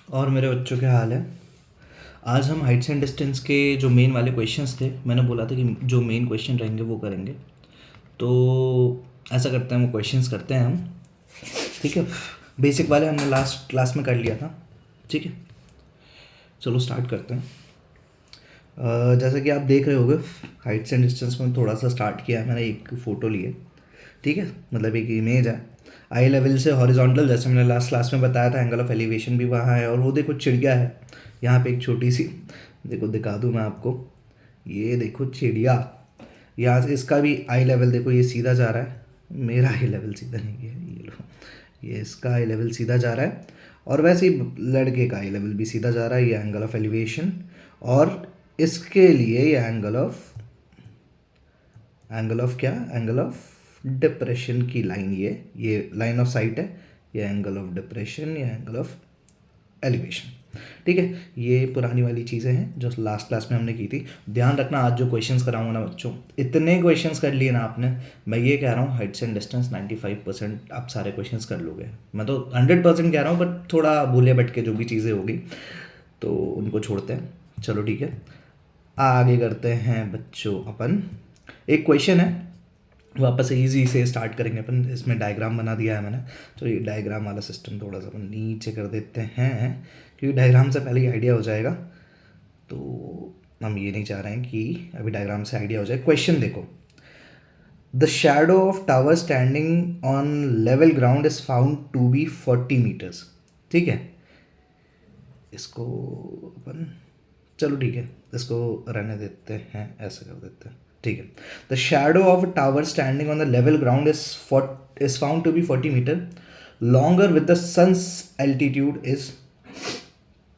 और मेरे बच्चों के हाल है। आज हम हाइट्स एंड डिस्टेंस के जो मेन वाले क्वेश्चंस थे, मैंने बोला था कि जो मेन क्वेश्चन रहेंगे वो करेंगे। तो ऐसा करते हैं, वो क्वेश्चंस करते हैं हम। ठीक है, बेसिक वाले हमने लास्ट क्लास में कर लिया था। ठीक है, चलो स्टार्ट करते हैं। जैसा कि आप देख रहे होगे, हाइट्स एंड डिस्टेंस में थोड़ा सा स्टार्ट किया है मैंने। एक फ़ोटो ली है, ठीक है, मतलब एक इमेज है। आई लेवल से हॉरिजॉन्टल, जैसे मैंने लास्ट क्लास में बताया था, एंगल ऑफ एलिवेशन भी वहाँ है। और वो देखो चिड़िया है यहाँ पे, एक छोटी सी, देखो दिखा दूँ मैं आपको। ये देखो चिड़िया, यहाँ से इसका भी आई लेवल देखो, ये सीधा जा रहा है। मेरा आई लेवल सीधा नहीं है, ये लो, ये इसका आई लेवल सीधा जा रहा है। और वैसे ही लड़के का आई लेवल भी सीधा जा रहा है। ये एंगल ऑफ एलिवेशन, और इसके लिए ये एंगल ऑफ क्या, एंगल ऑफ डिप्रेशन की लाइन, ये लाइन ऑफ साइट है। ये एंगल ऑफ डिप्रेशन, ये एंगल ऑफ एलिवेशन। ठीक है, ये पुरानी वाली चीज़ें हैं जो लास्ट क्लास में हमने की थी। ध्यान रखना, आज जो क्वेश्चंस कराऊंगा ना बच्चों, इतने क्वेश्चंस कर लिए ना आपने, मैं ये कह रहा हूँ हाइट्स एंड डिस्टेंस 95% आप सारे क्वेश्चंस कर लोगे। मैं तो 100% कह रहा हूँ, बट थोड़ा भूले भटके जो भी चीज़ें होगी तो उनको छोड़ते हैं। चलो ठीक है, आगे करते हैं बच्चों। अपन एक क्वेश्चन है, वापस से इजी से स्टार्ट करेंगे अपन। इसमें डायग्राम बना दिया है मैंने, तो ये डायग्राम वाला सिस्टम थोड़ा सा अपन नीचे कर देते हैं, क्योंकि डायग्राम से पहले ही आइडिया हो जाएगा। तो हम ये नहीं चाह रहे हैं कि अभी डायग्राम से आइडिया हो जाए। क्वेश्चन देखो, the shadow of tower standing on level ground is found to be 40 meters. ठीक है, इसको अपन, चलो ठीक है, इसको रहने देते हैं, ऐसा कर देते हैं। ठीक है, the shadow of tower standing on the level ground is found to be 40 metre longer with the sun's altitude is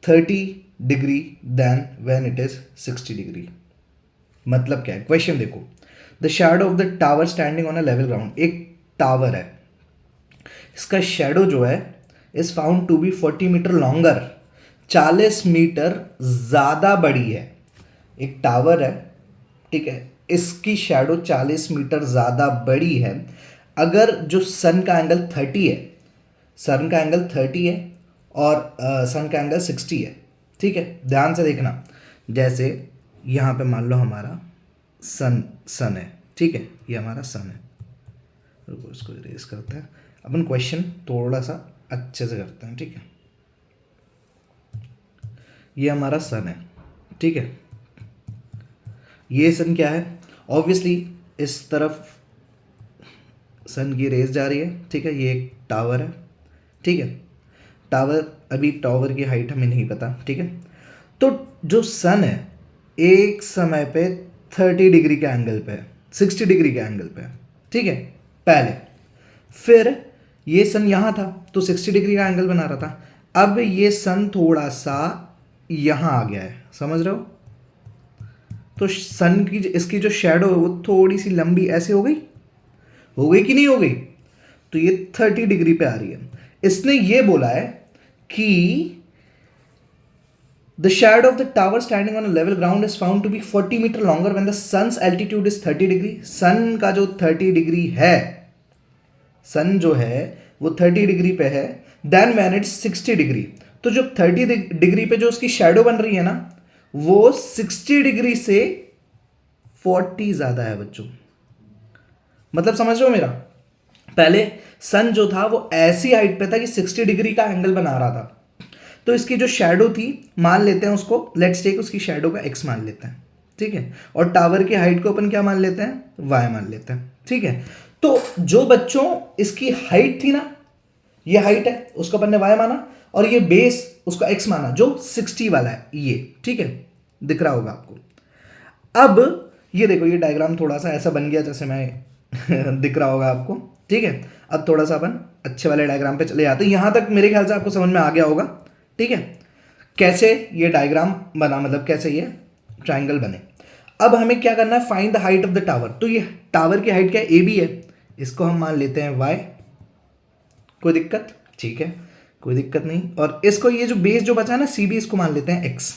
30 degree then when it is 60 degree. मतलब क्या है, क्वेश्चन देखो, the shadow of the tower standing on a level ground, एक tower है, इसका shadow जो है is found to be 40 metre longer, 40 meter ज़्यादा बड़ी है। एक टावर है, ठीक है, इसकी शेडो 40 मीटर ज़्यादा बड़ी है। अगर जो सन का एंगल 30 है, सन का एंगल 30 है और सन का एंगल 60 है। ठीक है, ध्यान से देखना। जैसे यहाँ पे मान लो हमारा सन है, ठीक है, ये हमारा सन है। रुको, इसको इरेज करते हैं अपन, क्वेश्चन थोड़ा सा अच्छे से करते हैं। ठीक है, ये हमारा सन है, ठीक है, ये सन क्या है, ऑब्वियसली इस तरफ सन की रेस जा रही है। ठीक है, ये एक टावर है, ठीक है, टावर, अभी टावर की हाइट हमें नहीं पता। ठीक है, तो जो सन है एक समय पे 30 डिग्री के एंगल पे है, 60 डिग्री के एंगल पे है। ठीक है, पहले, फिर ये सन यहाँ था तो 60 डिग्री का एंगल बना रहा था। अब ये सन थोड़ा सा यहाँ आ गया है, समझ रहे हो? तो सन की इसकी जो शेडो है वो थोड़ी सी लंबी ऐसे हो गई कि नहीं हो गई? तो ये 30 डिग्री पे आ रही है। इसने ये बोला है कि the shadow of the tower standing on a level ground is found to be 40 metre longer when the sun's altitude is 30 degree. Sun का जो 30 डिग्री है, सन जो है वो 30 डिग्री पे है, देन व्हेन इट्स 60 डिग्री। तो जो 30 डिग्री पे जो उसकी शेडो बन रही है ना, वो 60 डिग्री से 40 ज्यादा है बच्चों। मतलब समझ रहे हो मेरा? पहले सन जो था वो ऐसी हाइट पे था कि 60 डिग्री का एंगल बना रहा था, तो इसकी जो शेडो थी, मान लेते हैं उसको, लेट्स टेक उसकी शेडो का एक्स मान लेते हैं। ठीक है, और टावर की हाइट को अपन क्या मान लेते हैं, वाई मान लेते हैं। ठीक है, तो जो बच्चों इसकी हाइट थी ना, ये हाइट है, उसको अपन ने वाई माना, और ये बेस उसका एक्स माना जो 60 वाला है ये। ठीक है, दिख रहा होगा आपको। अब ये देखो, ये डायग्राम थोड़ा सा ऐसा बन गया जैसे मैं दिख रहा होगा आपको। ठीक है, अब थोड़ा सा अपन अच्छे वाले डायग्राम पे चले जाते हैं। यहां तक मेरे ख्याल से आपको समझ में आ गया होगा। ठीक है, कैसे ये डायग्राम बना, मतलब कैसे ये ट्राइंगल बने। अब हमें क्या करना है, find the height of the tower. तो ये टावर की हाइट क्या है, ए बी है, इसको हम मान लेते हैं वाई। कोई दिक्कत? ठीक है, कोई दिक्कत नहीं। और इसको, ये जो बेस जो बचा है ना सी बी, इसको मान लेते हैं एक्स।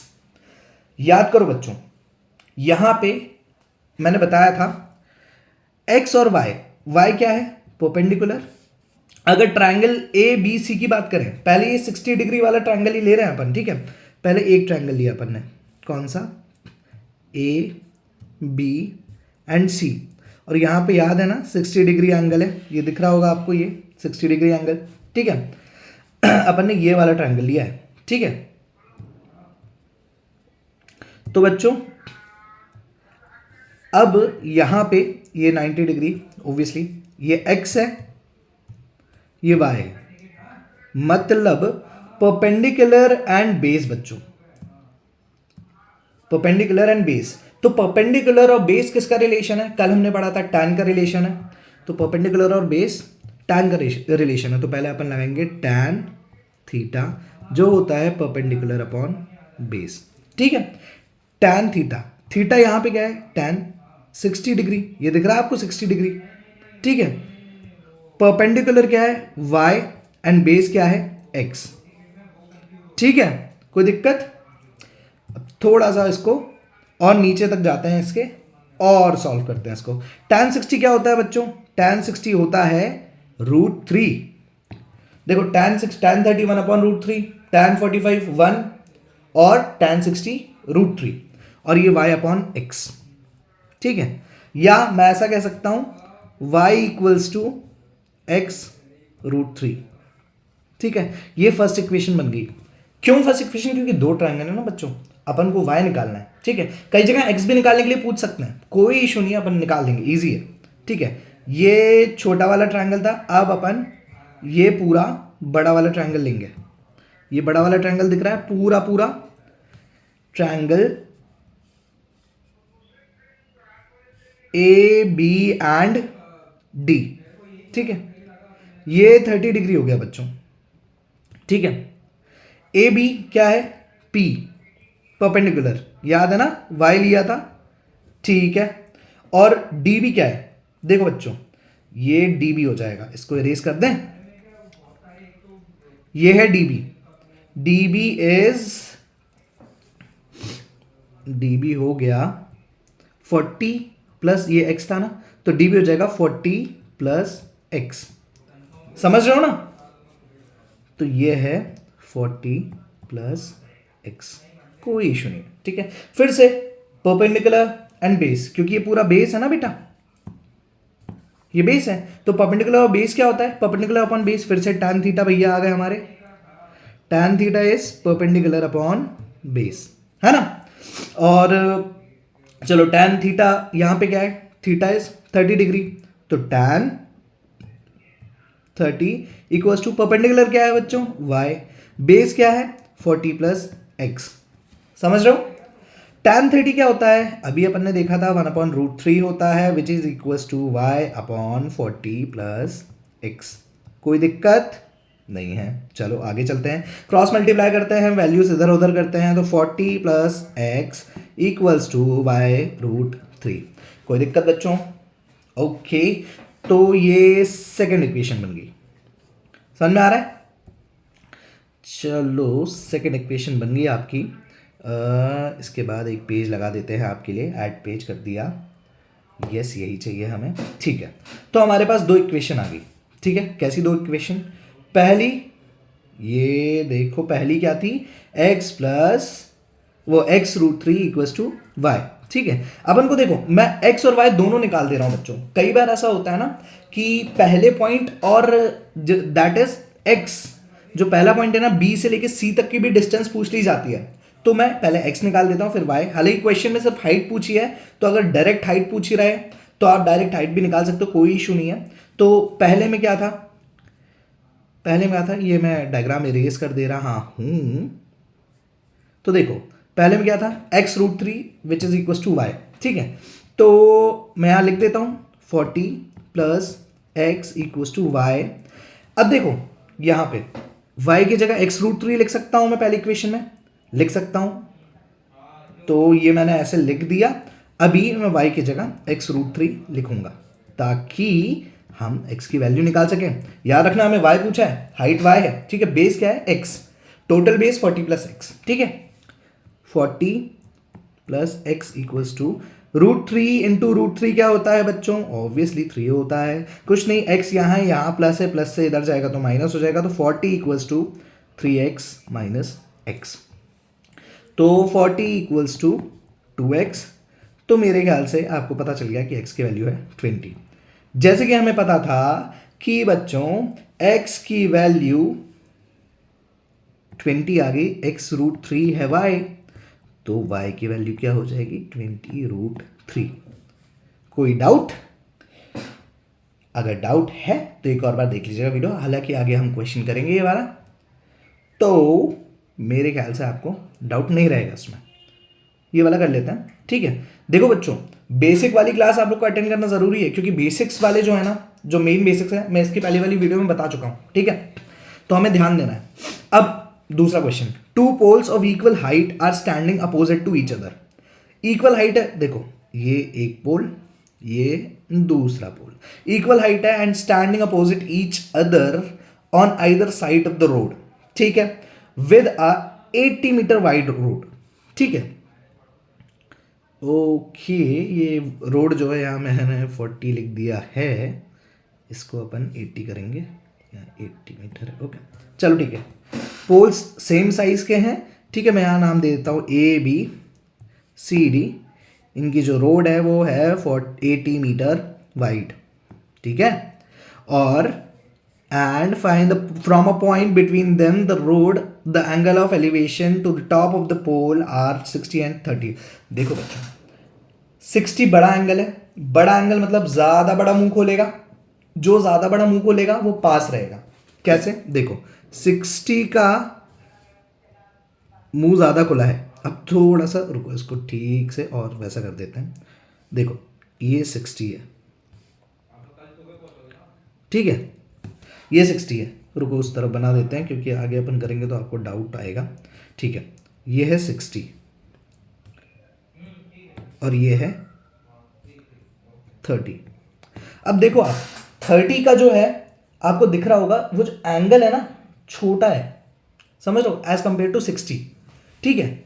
याद करो बच्चों, यहां पे मैंने बताया था एक्स और वाई। वाई क्या है, परपेंडिकुलर, अगर ट्रायंगल ए बी सी की बात करें, पहले ये 60 डिग्री वाला ट्रायंगल ही ले रहे हैं अपन, ठीक है। पहले एक ट्रायंगल लिया अपन ने, कौन सा, ए बी एंड सी, और यहाँ पे याद है ना 60 डिग्री एंगल है, ये दिख रहा होगा आपको, ये 60 डिग्री एंगल, ठीक है। अपन ने ये वाला ट्रायंगल लिया है, ठीक है। तो बच्चों अब यहाँ पे ये 90 डिग्री, ओब्वियसली ये x है, ये y है, मतलब परपेंडिकुलर एंड बेस बच्चों, परपेंडिकुलर एंड बेस। तो परपेंडिकुलर और बेस किसका रिलेशन है, कल हमने पढ़ा था टैन का रिलेशन है, तो परपेंडिकुलर और बेस टैन का रिलेशन है। तो पहले अपन लगाएंगे टैन थीटा जो होता है परपेंडिकुलर अपॉन बेस, ठीक है। टैन थीटा, थीटा यहाँ पे क्या है, टैन 60 डिग्री, ये दिख रहा है आपको 60 डिग्री, ठीक है। परपेंडिकुलर क्या है, y एंड बेस क्या है, x, ठीक है। कोई दिक्कत, अब थोड़ा सा इसको और नीचे तक जाते हैं इसके और सॉल्व करते हैं इसको। tan 60 क्या होता है बच्चों, tan 60 होता है √3। देखो tan 31 अपॉन √3, tan 45 1 और tan 60 √3, और ये y अपॉन x, ठीक है। या मैं ऐसा कह सकता हूं y इक्वल्स टू x √3, ठीक है। ये फर्स्ट इक्वेशन बन गई। क्यों फर्स्ट इक्वेशन, क्योंकि दो ट्रायंगल है ना बच्चों, अपन को y निकालना है, ठीक है। कई जगह x भी निकालने के लिए पूछ सकते हैं, कोई इशू नहीं है, अपन निकाल देंगे, इजी है, ठीक है। ये छोटा वाला ट्रायंगल था, अब अपन ये पूरा बड़ा वाला ट्रायंगल लेंगे। ये बड़ा वाला ट्रायंगल दिख रहा है, पूरा पूरा triangle A B and D, ठीक है। ये 30 डिग्री हो गया बच्चों, ठीक है। ए बी क्या है, पी परपेंडिकुलर, याद है ना, y लिया था, ठीक है। और डी बी क्या है, देखो बच्चों ये डी बी हो जाएगा, इसको इरेज कर दें, ये है D B, D B is, D B हो गया 40 प्लस ये x था ना, तो डी बी हो जाएगा 40 प्लस x, समझ रहे हो ना। तो ये है 40 प्लस x, कोई इशू नहीं, ठीक है। फिर से परपेंडिकुलर एंड बेस, क्योंकि ये पूरा बेस है ना बेटा, ये बेस है, तो परपेंडिकुलर और बेस क्या होता है, परपेंडिकुलर अपॉन बेस। फिर से tan थीटा भैया आ गए हमारे, tan theta is perpendicular upon base, है ना। और चलो tan थीटा यहां पे क्या है, थीटा इज 30 डिग्री, तो tan 30 इक्वल्स टू परपेंडिकुलर क्या है बच्चों, y, बेस क्या है 40 प्लस x, समझ रहे हो। tan 30 क्या होता है, अभी अपन ने देखा था 1/√3 होता है, which is equals to y upon 40 plus x, कोई दिक्कत नहीं है। चलो आगे चलते हैं, क्रॉस मल्टीप्लाई करते हैं, वैल्यूज इधर उधर करते हैं, तो 40 plus x equals to y√3, कोई दिक्कत बच्चों, ओके। तो ये सेकेंड इक्वेशन बन गई, समझ में आ रहा है। चलो सेकेंड इक्वेशन बन गई आपकी। इसके बाद एक पेज लगा देते हैं आपके लिए, ऐड पेज कर दिया, यस यही चाहिए हमें, ठीक है। तो हमारे पास दो इक्वेशन आ गई, ठीक है। कैसी दो इक्वेशन, पहली ये देखो, पहली क्या थी, x प्लस वो x√3 इक्वल्स टू y, ठीक है। अपन को देखो मैं x और y दोनों निकाल दे रहा हूं बच्चों। कई बार ऐसा होता है ना कि पहले पॉइंट और दैट इज x, जो पहला पॉइंट है ना b से लेके c तक की भी डिस्टेंस पूछ ली जाती है, तो मैं पहले x निकाल देता हूं फिर y। हालांकि क्वेश्चन में सिर्फ हाइट पूछी है, तो अगर डायरेक्ट हाइट पूछी रहे तो आप डायरेक्ट हाइट भी निकाल सकते हो, कोई इशू नहीं है। तो पहले में क्या था, पहले में क्या था, ये मैं डायग्राम इरेज कर दे रहा हूं। तो देखो पहले में क्या था, x√3 which is equal to y, ठीक है। तो मैं यहां लिख देता हूं 40 plus x equal to y। अब देखो यहां पे y की जगह x√3 लिख सकता हूं मैं, पहले इक्वेशन में लिख सकता हूं, तो ये मैंने ऐसे लिख दिया। अभी मैं y की जगह x√3 लिखूंगा ताकि हम x की वैल्यू निकाल सकें। याद रखना हमें y पूछा है, हाइट y है, ठीक है, बेस क्या है x, total base 40 plus x, ठीक है। 40 plus x equals to √3 into √3 क्या होता है बच्चों? ऑब्वियसली 3 होता है। कुछ नहीं, x यहाँ है, यहाँ प्लस है, प्लस से इधर जाएगा तो माइनस हो जाएगा, तो 40 equals to 3x minus x। तो 40 इक्वल्स टू 2x। तो मेरे ख्याल से आपको पता चल गया कि x की वैल्यू है 20। जैसे कि हमें पता था कि बच्चों x की वैल्यू 20 आ गई, x √3 है y, तो y की वैल्यू क्या हो जाएगी? 20 √3। कोई डाउट? अगर डाउट है तो एक और बार देख लीजिएगा वीडियो, हालांकि आगे हम क्वेश्चन करेंगे ये वाला, तो मेरे ख्याल से आपको डाउट नहीं रहेगा इसमें। ये वाला कर लेते हैं, ठीक है। देखो बच्चों, बेसिक वाली क्लास आप लोग को अटेंड करना जरूरी है, क्योंकि बेसिक्स वाले जो है ना, जो मेन बेसिक्स है, मैं इसकी पहली वाली वीडियो में बता चुका हूं, ठीक है। तो हमें ध्यान देना है। अब दूसरा question, 2 poles of equal height are standing opposite to each other. Equal height है, देखो ये एक पोल, ये दूसरा पोल, इक्वल हाइट है and standing opposite each other on either side of the road, ठीक है, with a 80 meter wide road, ठीक है। ओके, ये रोड जो है यहाँ मैंने 40 लिख दिया है, इसको अपन 80 करेंगे, यहाँ 80 मीटर है, ओके चलो ठीक है। पोल्स सेम साइज के हैं, ठीक है। मैं यहाँ नाम दे देता हूँ ABCD। इनकी जो रोड है वो है 80 मीटर वाइड, ठीक है। और and find from a point between them the road the angle of elevation to the top of the pole are 60 and 30। देखो बच्चों, 60 बड़ा एंगल है, बड़ा एंगल मतलब ज्यादा बड़ा मुंह खोलेगा, जो ज्यादा बड़ा मुंह खोलेगा वो पास रहेगा। कैसे? देखो 60 का मुंह ज्यादा खुला है, अब थोड़ा सा रुको, इसको ठीक से और वैसा कर देते हैं। देखो ये 60 है, ठीक है, ये 60 है, रुको उस तरफ बना देते हैं, क्योंकि आगे अपन करेंगे तो आपको डाउट आएगा, ठीक है। ये है 60 और ये है 30। अब देखो आप 30 का जो है आपको दिख रहा होगा, वो जो एंगल है ना छोटा है, समझ लो, एज कंपेयर टू 60, ठीक है।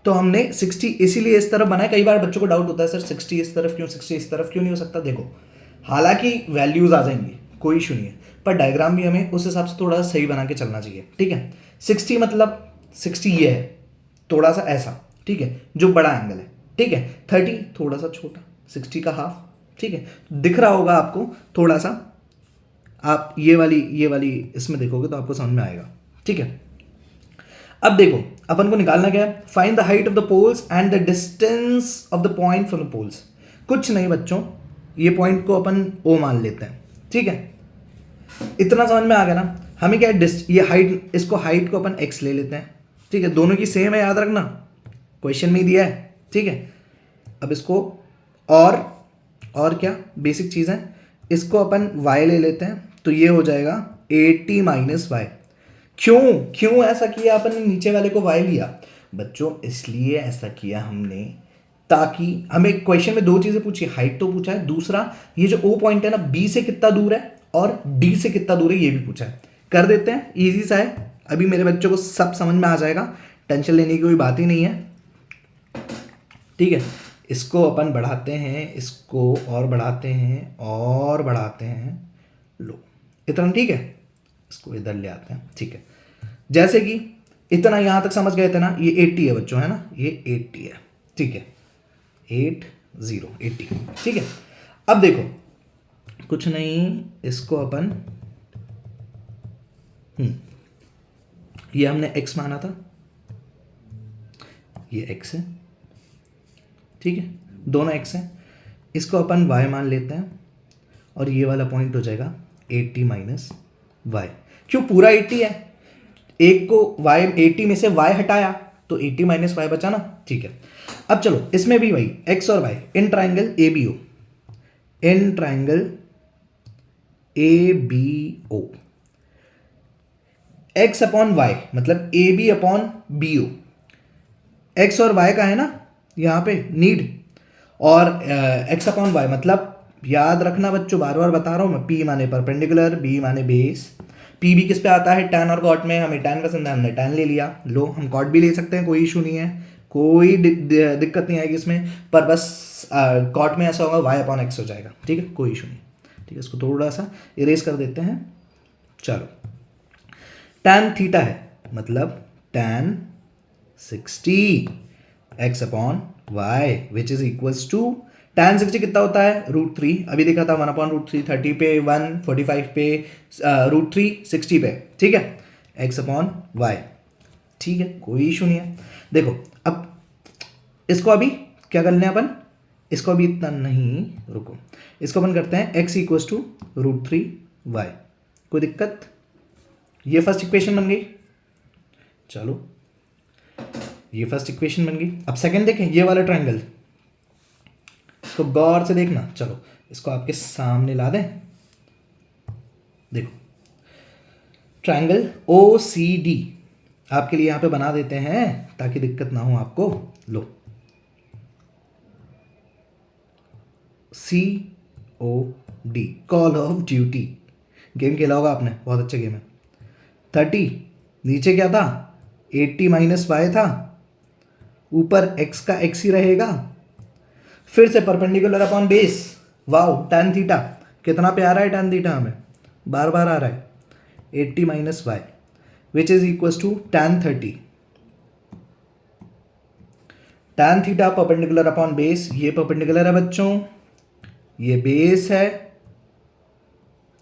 तो हमने 60 इसीलिए इस तरफ बनाया। कई बार बच्चों को डाउट होता है, सर 60 इस तरफ क्यों, 60 इस तरफ क्यों नहीं हो सकता? देखो हालांकि वैल्यूज आ जाएंगी, कोई इशू नहीं है, पर डायग्राम भी हमें उस हिसाब से थोड़ा सा सही बना के चलना चाहिए, ठीक है। 60 मतलब 60 ये है, थोड़ा सा ऐसा, ठीक है, जो बड़ा एंगल है, ठीक है। 30 थोड़ा सा छोटा, 60 का हाफ, ठीक है। दिख रहा होगा आपको थोड़ा सा, आप ये वाली इसमें देखोगे तो आपको समझ में आएगा, ठीक है। अब देखो अपन को निकालना क्या है? Find the height of the poles and the distance of the point from the poles. कुछ नहीं बच्चों, ये पॉइंट को अपन O मान लेते हैं, ठीक है। इतना समझ में आ गया ना? हमें क्या है, ये हाइट, इसको हाइट को अपन x ले लेते हैं, ठीक है। दोनों की सेम है, याद रखना, क्वेश्चन में ही दिया है, ठीक है। अब इसको और क्या बेसिक चीज़ है, इसको अपन y ले लेते हैं, तो ये हो जाएगा 80 माइनस वाई। क्यों ऐसा किया अपन ने, नीचे वाले को y लिया बच्चों? इसलिए ऐसा किया हमने ताकि हमें क्वेश्चन में 2 चीजें पूछी, हाइट तो पूछा है, दूसरा ये जो O पॉइंट है ना, B से कितना दूर है और D से कितना दूर है ये भी पूछा है। कर देते हैं, इजी सा है, अभी मेरे बच्चों को सब समझ में आ जाएगा, टेंशन लेने की कोई बात ही नहीं है, ठीक है। इसको अपन बढ़ाते हैं, इसको और बढ़ाते हैं और बढ़ाते हैं, लो इतना, ठीक है। इसको इधर ले आते हैं, ठीक है। जैसे कि इतना यहां तक समझ गए थे ना, ये 80 है बच्चों, है ना, ये 80 है, ठीक है, 80, ठीक है। अब देखो कुछ नहीं, इसको अपन ये हमने x माना था, ये x है, ठीक है, दोनों x है, इसको अपन y मान लेते हैं और ये वाला पॉइंट हो जाएगा 80 माइनस वाई। क्यों? पूरा 80 है, एक को y 80 में से y हटाया तो 80 माइनस वाई बचा ना, ठीक है। अब चलो इसमें भी वही x और y in triangle ABO, in triangle ABO, x upon y मतलब AB अपॉन BO, x और y का है ना यहाँ पे नीड, और x अपॉन y मतलब याद रखना बच्चों, बार बार बता रहा हूँ मैं, P माने परपेंडिकुलर, B माने बेस, पी भी किस पे आता है, tan और कॉट में, हमें tan पसंद है, हमने tan ले लिया, लो हम कॉट भी ले सकते हैं, कोई इशू नहीं है, कोई दिक्कत नहीं आएगी इसमें, पर बस कॉट में ऐसा होगा y अपॉन एक्स हो जाएगा, ठीक है, कोई इशू नहीं। ठीक है, इसको थोड़ा सा इरेज कर देते हैं। चलो, tan थीटा है, मतलब tan 60 x upon y which is equals to tan 60 कितना होता है, √3। अभी देखा था 1/√3, 30 पे 1, 45 पे √3, 60 पे, ठीक है, x अपॉन वाई। ठीक है, कोई इशू नहीं है। देखो अब इसको अभी क्या कर लें अपन, इसको अभी इतना नहीं, रुको, इसको अपन करते हैं x इक्वल्स टू √3y। कोई दिक्कत, ये फर्स्ट इक्वेशन बन गई। चलो, ये फर्स्ट इक्वेशन बन गई। अब सेकंड देखें, ये वाला ट्रायंगल, इसको गौर से देखना। चलो, इसको आपके सामने ला दें। देखो, ट्रायंगल OCD आपके लिए यहां पे बना देते हैं ताकि दिक्कत ना हो आपको। लो, COD, call of duty, game खेला होगा आपने, बहुत अच्छा गेम है। 30 नीचे क्या था, 80 माइनस वाई था, ऊपर x का x ही रहेगा, फिर से perpendicular upon base. Wow, tan theta कितना प्यारा है, tan थीटा हमें बार बार आ रहा है, 80 minus y which is equals to tan 30। tan theta perpendicular upon base, ये परपेंडिकुलर है बच्चों, ये बेस है,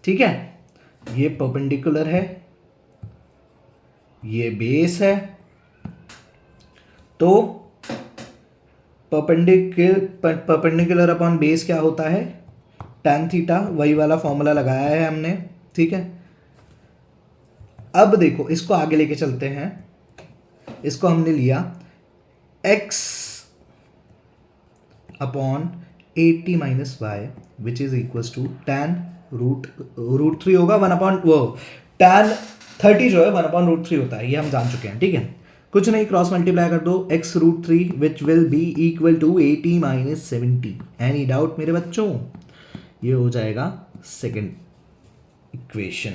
ठीक है, ये परपेंडिकुलर है, ये बेस है। तो परपेंडिकुलर अपॉन बेस क्या होता है, tan थीटा, वही वाला फॉर्मूला लगाया है हमने, ठीक है। अब देखो, इसको आगे लेके चलते हैं। इसको हमने लिया x upon 80 minus y which is equals to tan √3 होगा 1 अपॉन tan 30 जो है 1/√3 होता है, ये हम जान चुके हैं, ठीक है। कुछ नहीं, क्रॉस मल्टीप्लाई कर दो, x √3 which will be equal to 80 minus 70। Any doubt मेरे बच्चों, ये हो जाएगा सेकेंड इक्वेशन।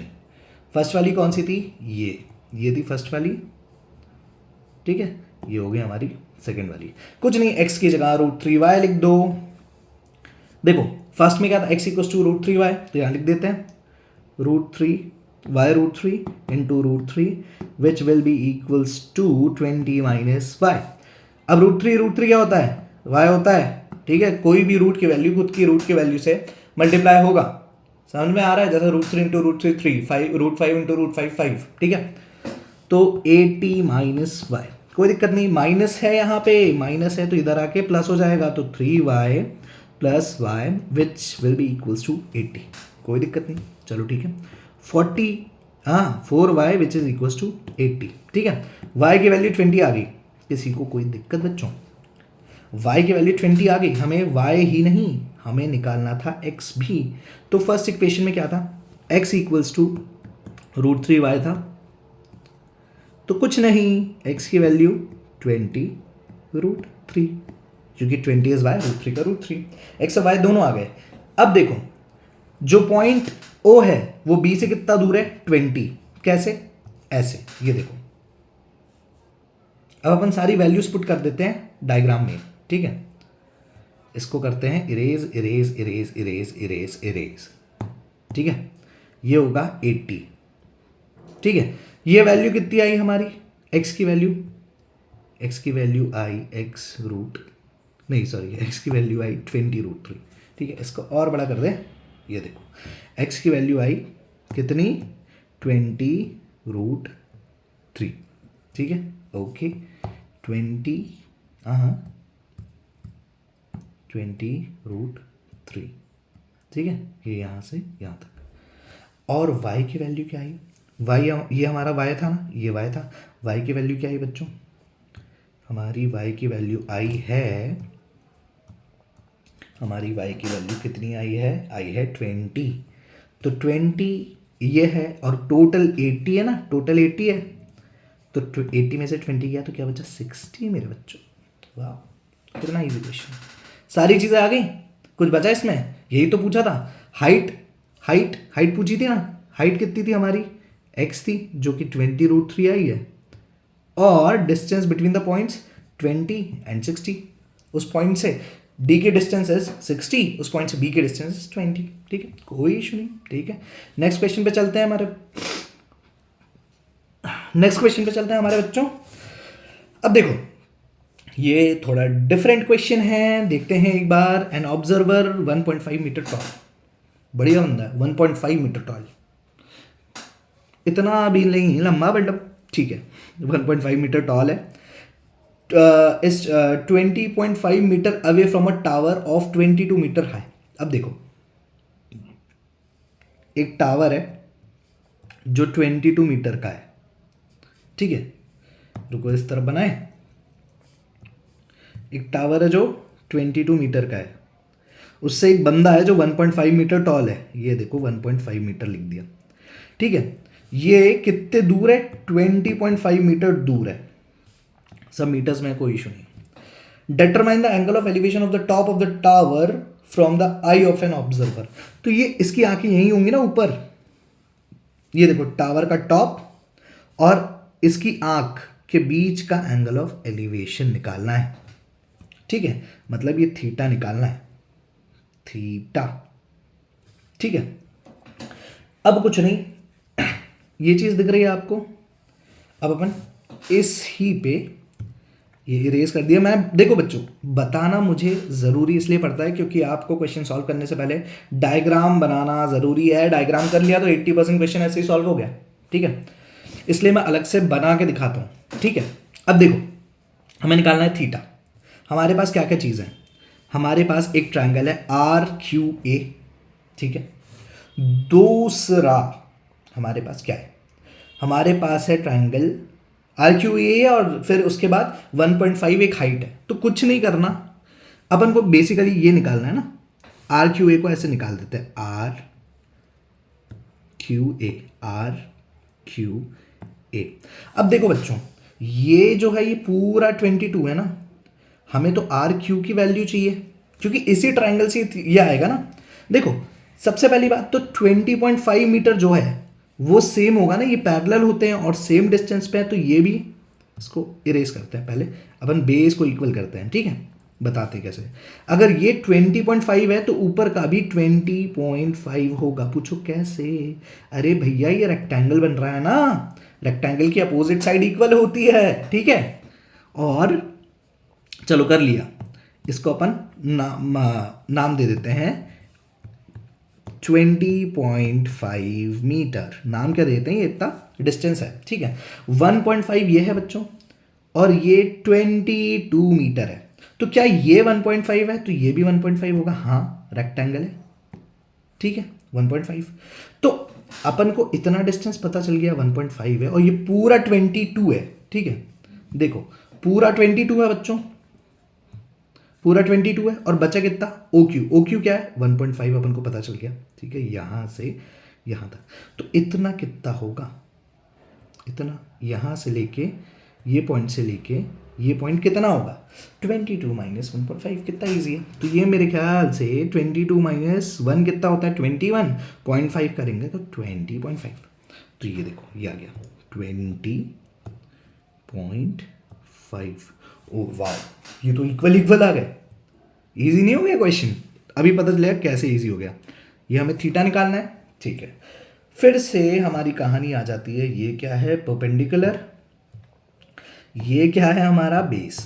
फर्स्ट वाली कौन सी थी, ये थी फर्स्ट वाली, ठीक है, ये हो गई हमारी सेकेंड वाली। कुछ नहीं, x की जगह √3y लिख दो। देखो फर्स्ट में क्या था, x इक्वल्स टू √3y, तो यहाँ लिख देते हैं √3 into √3 which will be equals to 20 minus y. अब √3 क्या होता है, y होता है, ठीक है। कोई भी रूट की वैल्यू खुद की रूट की वैल्यू से मल्टीप्लाई होगा, समझ में आ रहा है, जैसे √3 इंटू √3 3, √5 इंटू √5 5, ठीक है। तो 80 माइनस वाई, कोई दिक्कत नहीं, माइनस है यहाँ पे, माइनस है तो इधर आके प्लस हो जाएगा, तो 3y plus y which will be equals to 80, कोई दिक्कत नहीं। चलो ठीक है, 4y which is equals to 80, ठीक है। y की वैल्यू 20 आ गई, किसी को कोई दिक्कत बच्चों, y की वैल्यू 20 आ गई, हमें y ही नहीं, हमें निकालना था x भी। तो फर्स्ट इक्वेशन में क्या था, x इक्वल्स टू √3y था, तो कुछ नहीं, x की वैल्यू 20 √3, क्योंकि 20 इज वाई, √3 का √3, x और y दोनों आ गए। अब देखो, जो पॉइंट O है वो B से कितना दूर है, 20, कैसे, ऐसे, ये देखो। अब अपन सारी वैल्यूज पुट कर देते हैं डायग्राम में, ठीक है। इसको करते हैं erase erase erase erase erase erase, ठीक है। ये होगा 80, ठीक है। ये वैल्यू कितनी आई हमारी, x की वैल्यू आई x की वैल्यू आई 20 √3, ठीक है। इसको और बड़ा कर दें, ये देखो, x की वैल्यू आई कितनी, 20 √3, ठीक है, ओके, 20 √3, ठीक है, ये यहाँ से यहाँ तक। और y की वैल्यू क्या आई, ये हमारा y था ना, ये y था, y की वैल्यू क्या आई बच्चों, हमारी y की वैल्यू आई है, हमारी y की वैल्यू कितनी आई है 20, तो 20 ये है, और टोटल 80 है ना, टोटल 80 है, तो 80 में से 20 गया तो क्या बचा, 60 मेरे बच्चों। वाह, कितना इजी क्वेश्चन, सारी चीज़ें आ गई, कुछ बचा इसमें, यही तो पूछा था। हाइट पूछी थी ना, हाइट कितनी थी हमारी, x थी, जो कि 20 √3 आई है, और distance between the points 20 and 60। उस पॉइंट से डी की डिस्टेंस इज 60, उस पॉइंट से बी की डिस्टेंस इज 20। ठीक है, कोई इशू नहीं। ठीक है, नेक्स्ट क्वेश्चन पे चलते हैं हमारे बच्चों। अब देखो ये थोड़ा डिफरेंट क्वेश्चन है, देखते हैं एक बार। एन ऑब्जर्वर 1.5 मीटर टॉल, बढ़िया बंदा है, 1.5 मीटर टॉल, इतना भी नहीं लंबा बट ठीक है, 1.5 मीटर टॉल है, is 20.5 meter away from a tower of 22 meter high. अब देखो एक टावर है जो 22 मीटर का है, ठीक है, रुको इस तरफ बनाए, एक टावर है जो 22 मीटर का है, उससे एक बंदा है जो 1.5 मीटर टॉल है, ये देखो 1.5 मीटर लिख दिया। ठीक है, ये कितने दूर है, 20.5 मीटर दूर है, सब मीटर्स में, कोई इशू नहीं। Determine the angle of elevation of the top of the tower from the I of an observer. तो ये इसकी आंखें यही होंगी ना ऊपर, ये देखो टावर का टॉप और इसकी आंख के बीच का एंगल ऑफ एलिवेशन निकालना है। ठीक है, मतलब ये थीटा निकालना है, थीटा। ठीक है, अब कुछ नहीं, ये चीज दिख रही है आपको। अब अपन इस ही पे ये इरेज कर दिया। मैं देखो बच्चों, बताना मुझे ज़रूरी इसलिए पड़ता है क्योंकि आपको क्वेश्चन सॉल्व करने से पहले डायग्राम बनाना ज़रूरी है। डायग्राम कर लिया तो 80% क्वेश्चन ऐसे ही सॉल्व हो गया। ठीक है, इसलिए मैं अलग से बना के दिखाता हूँ। ठीक है, अब देखो हमें निकालना है थीटा। हमारे पास क्या क्या चीज़ है, हमारे पास एक ट्रायंगल है RQA। ठीक है, दूसरा हमारे पास क्या है, हमारे पास है ट्रायंगल RQA और फिर उसके बाद 1.5 एक हाइट है। तो कुछ नहीं करना, अपन को बेसिकली ये निकालना है ना, RQA को ऐसे निकाल देते हैं, RQA। अब देखो बच्चों, ये जो है ये पूरा 22 है ना, हमें तो RQ की वैल्यू चाहिए क्योंकि इसी ट्रायंगल से ये आएगा ना। देखो सबसे पहली बात तो 20.5 मीटर जो है वो सेम होगा ना, ये पैरेलल होते हैं और सेम डिस्टेंस पे है, तो ये भी इसको इरेज करते हैं। पहले अपन बेस को इक्वल करते हैं। ठीक है, बताते हैं कैसे। अगर ये 20.5 है तो ऊपर का भी 20.5 होगा। पूछो कैसे, अरे भैया ये रेक्टेंगल बन रहा है ना, रेक्टेंगल की अपोजिट साइड इक्वल होती है। ठीक है, और चलो कर लिया, इसको अपन नाम दे देते हैं 20.5 मीटर, नाम क्या देते हैं, ये इतना डिस्टेंस है। ठीक है, 1.5 ये है बच्चों और ये 22 मीटर है। तो क्या ये 1.5 है तो ये भी 1.5 होगा, हाँ रेक्टेंगल है। ठीक है, 1.5, तो अपन को इतना डिस्टेंस पता चल गया 1.5 है और ये पूरा 22 है। ठीक है, देखो पूरा 22 है बच्चों, पूरा 22 है और बचा कितना, OQ क्या है 1.5, अपन को पता चल गया। ठीक है, यहां से यहां तक, तो इतना कितना होगा, इतना यहां से लेके ये पॉइंट से लेके ये पॉइंट कितना होगा, 22 माइनस 1.5। कितना ईजी है, तो ये मेरे ख्याल से 22 माइनस 1 कितना होता है 21.5 करेंगे तो 20.5। तो ये देखो ये आ गया 20.5। ओ वाह, ये तो इक्वल आ गए। इजी नहीं हो गया क्वेश्चन, अभी पता चलेगा कैसे इजी हो गया। ये हमें थीटा निकालना है। ठीक है, फिर से हमारी कहानी आ जाती है, ये क्या है परपेंडिकुलर, ये क्या है हमारा बेस।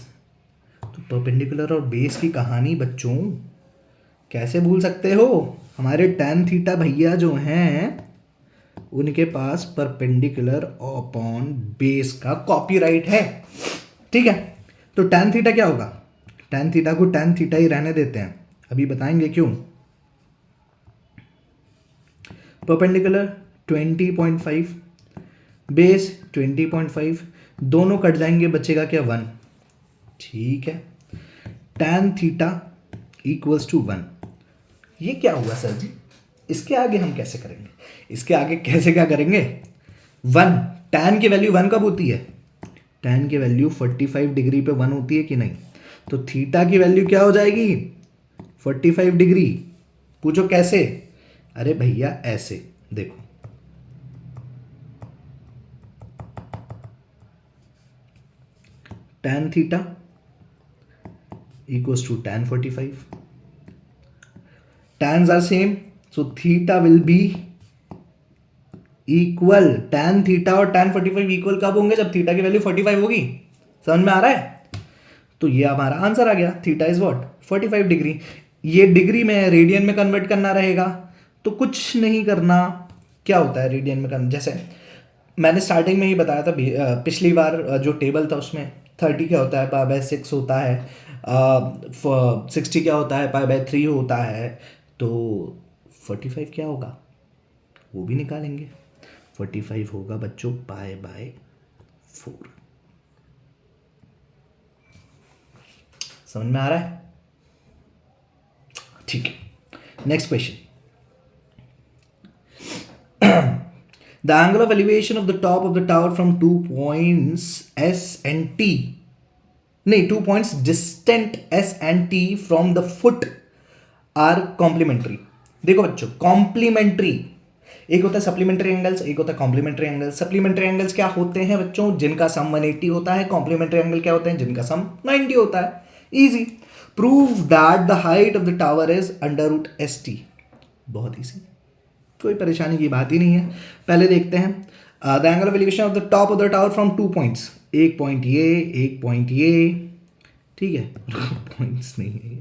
तो परपेंडिकुलर और बेस की कहानी बच्चों कैसे भूल सकते हो, हमारे tan थीटा भैया जो हैं उनके पास परपेंडिकुलर अपॉन बेस का कॉपीराइट है। ठीक है, तो tan थीटा क्या होगा, tan थीटा को tan थीटा ही रहने देते हैं, अभी बताएंगे क्यों। परपेंडिकुलर 20.5, बेस 20.5, दोनों कट जाएंगे, बचेगा क्या 1। ठीक है, tan थीटा इक्वल्स टू 1। ये क्या हुआ सर जी, इसके आगे हम कैसे करेंगे, इसके आगे कैसे क्या करेंगे, 1, tan की वैल्यू 1 कब होती है, tan की वैल्यू 45 डिग्री पे 1 होती है कि नहीं, तो थीटा की वैल्यू क्या हो जाएगी 45 डिग्री। पूछो कैसे, अरे भैया ऐसे देखो, tan theta equals to tan 45. Tans are same, so theta will be equal. tan theta और tan 45 इक्वल कब होंगे? जब थीटा की वैल्यू 45 होगी। समझ में आ रहा है? तो ये हमारा आंसर आ गया। Theta is what? 45 डिग्री। ये डिग्री में रेडियन में कन्वर्ट करना रहेगा, तो कुछ नहीं करना। क्या होता है रेडियन में कन्वर्ट? जैसे मैंने स्टार्टिंग में ही बताया था, पिछली बार जो टेबल था उसमें 30 क्या होता है, पाई बाय 6 होता है, 60 क्या होता है, पाई बाय 3 होता है। तो 45 क्या होगा वो भी निकालेंगे। 45 होगा बच्चों पाई बाय 4। समझ में आ रहा है? ठीक है, next question. The angle of elevation of the top of the tower from 2 points S and T, नहीं 2 points distant S and T from the foot are complementary. देखो बच्चों, कॉम्प्लीमेंट्री एक होता है सप्लीमेंट्री एंगल्स, एक होता है कॉम्प्लीमेंट्री एंगल्स। सप्लीमेंट्री एंगल्स क्या होते हैं बच्चों? जिनका सम 180 होता है। कॉम्प्लीमेंट्री एंगल क्या होते हैं? जिनका सम 90 होता है। Easy. Prove that the height of the tower is under root S T. बहुत इजी, कोई परेशानी की बात ही नहीं है। पहले देखते हैं the angle of elevation of the top of the tower from 2 points. एक पॉइंट ये, एक पॉइंट ये, ठीक है। पॉइंट्स नहीं है,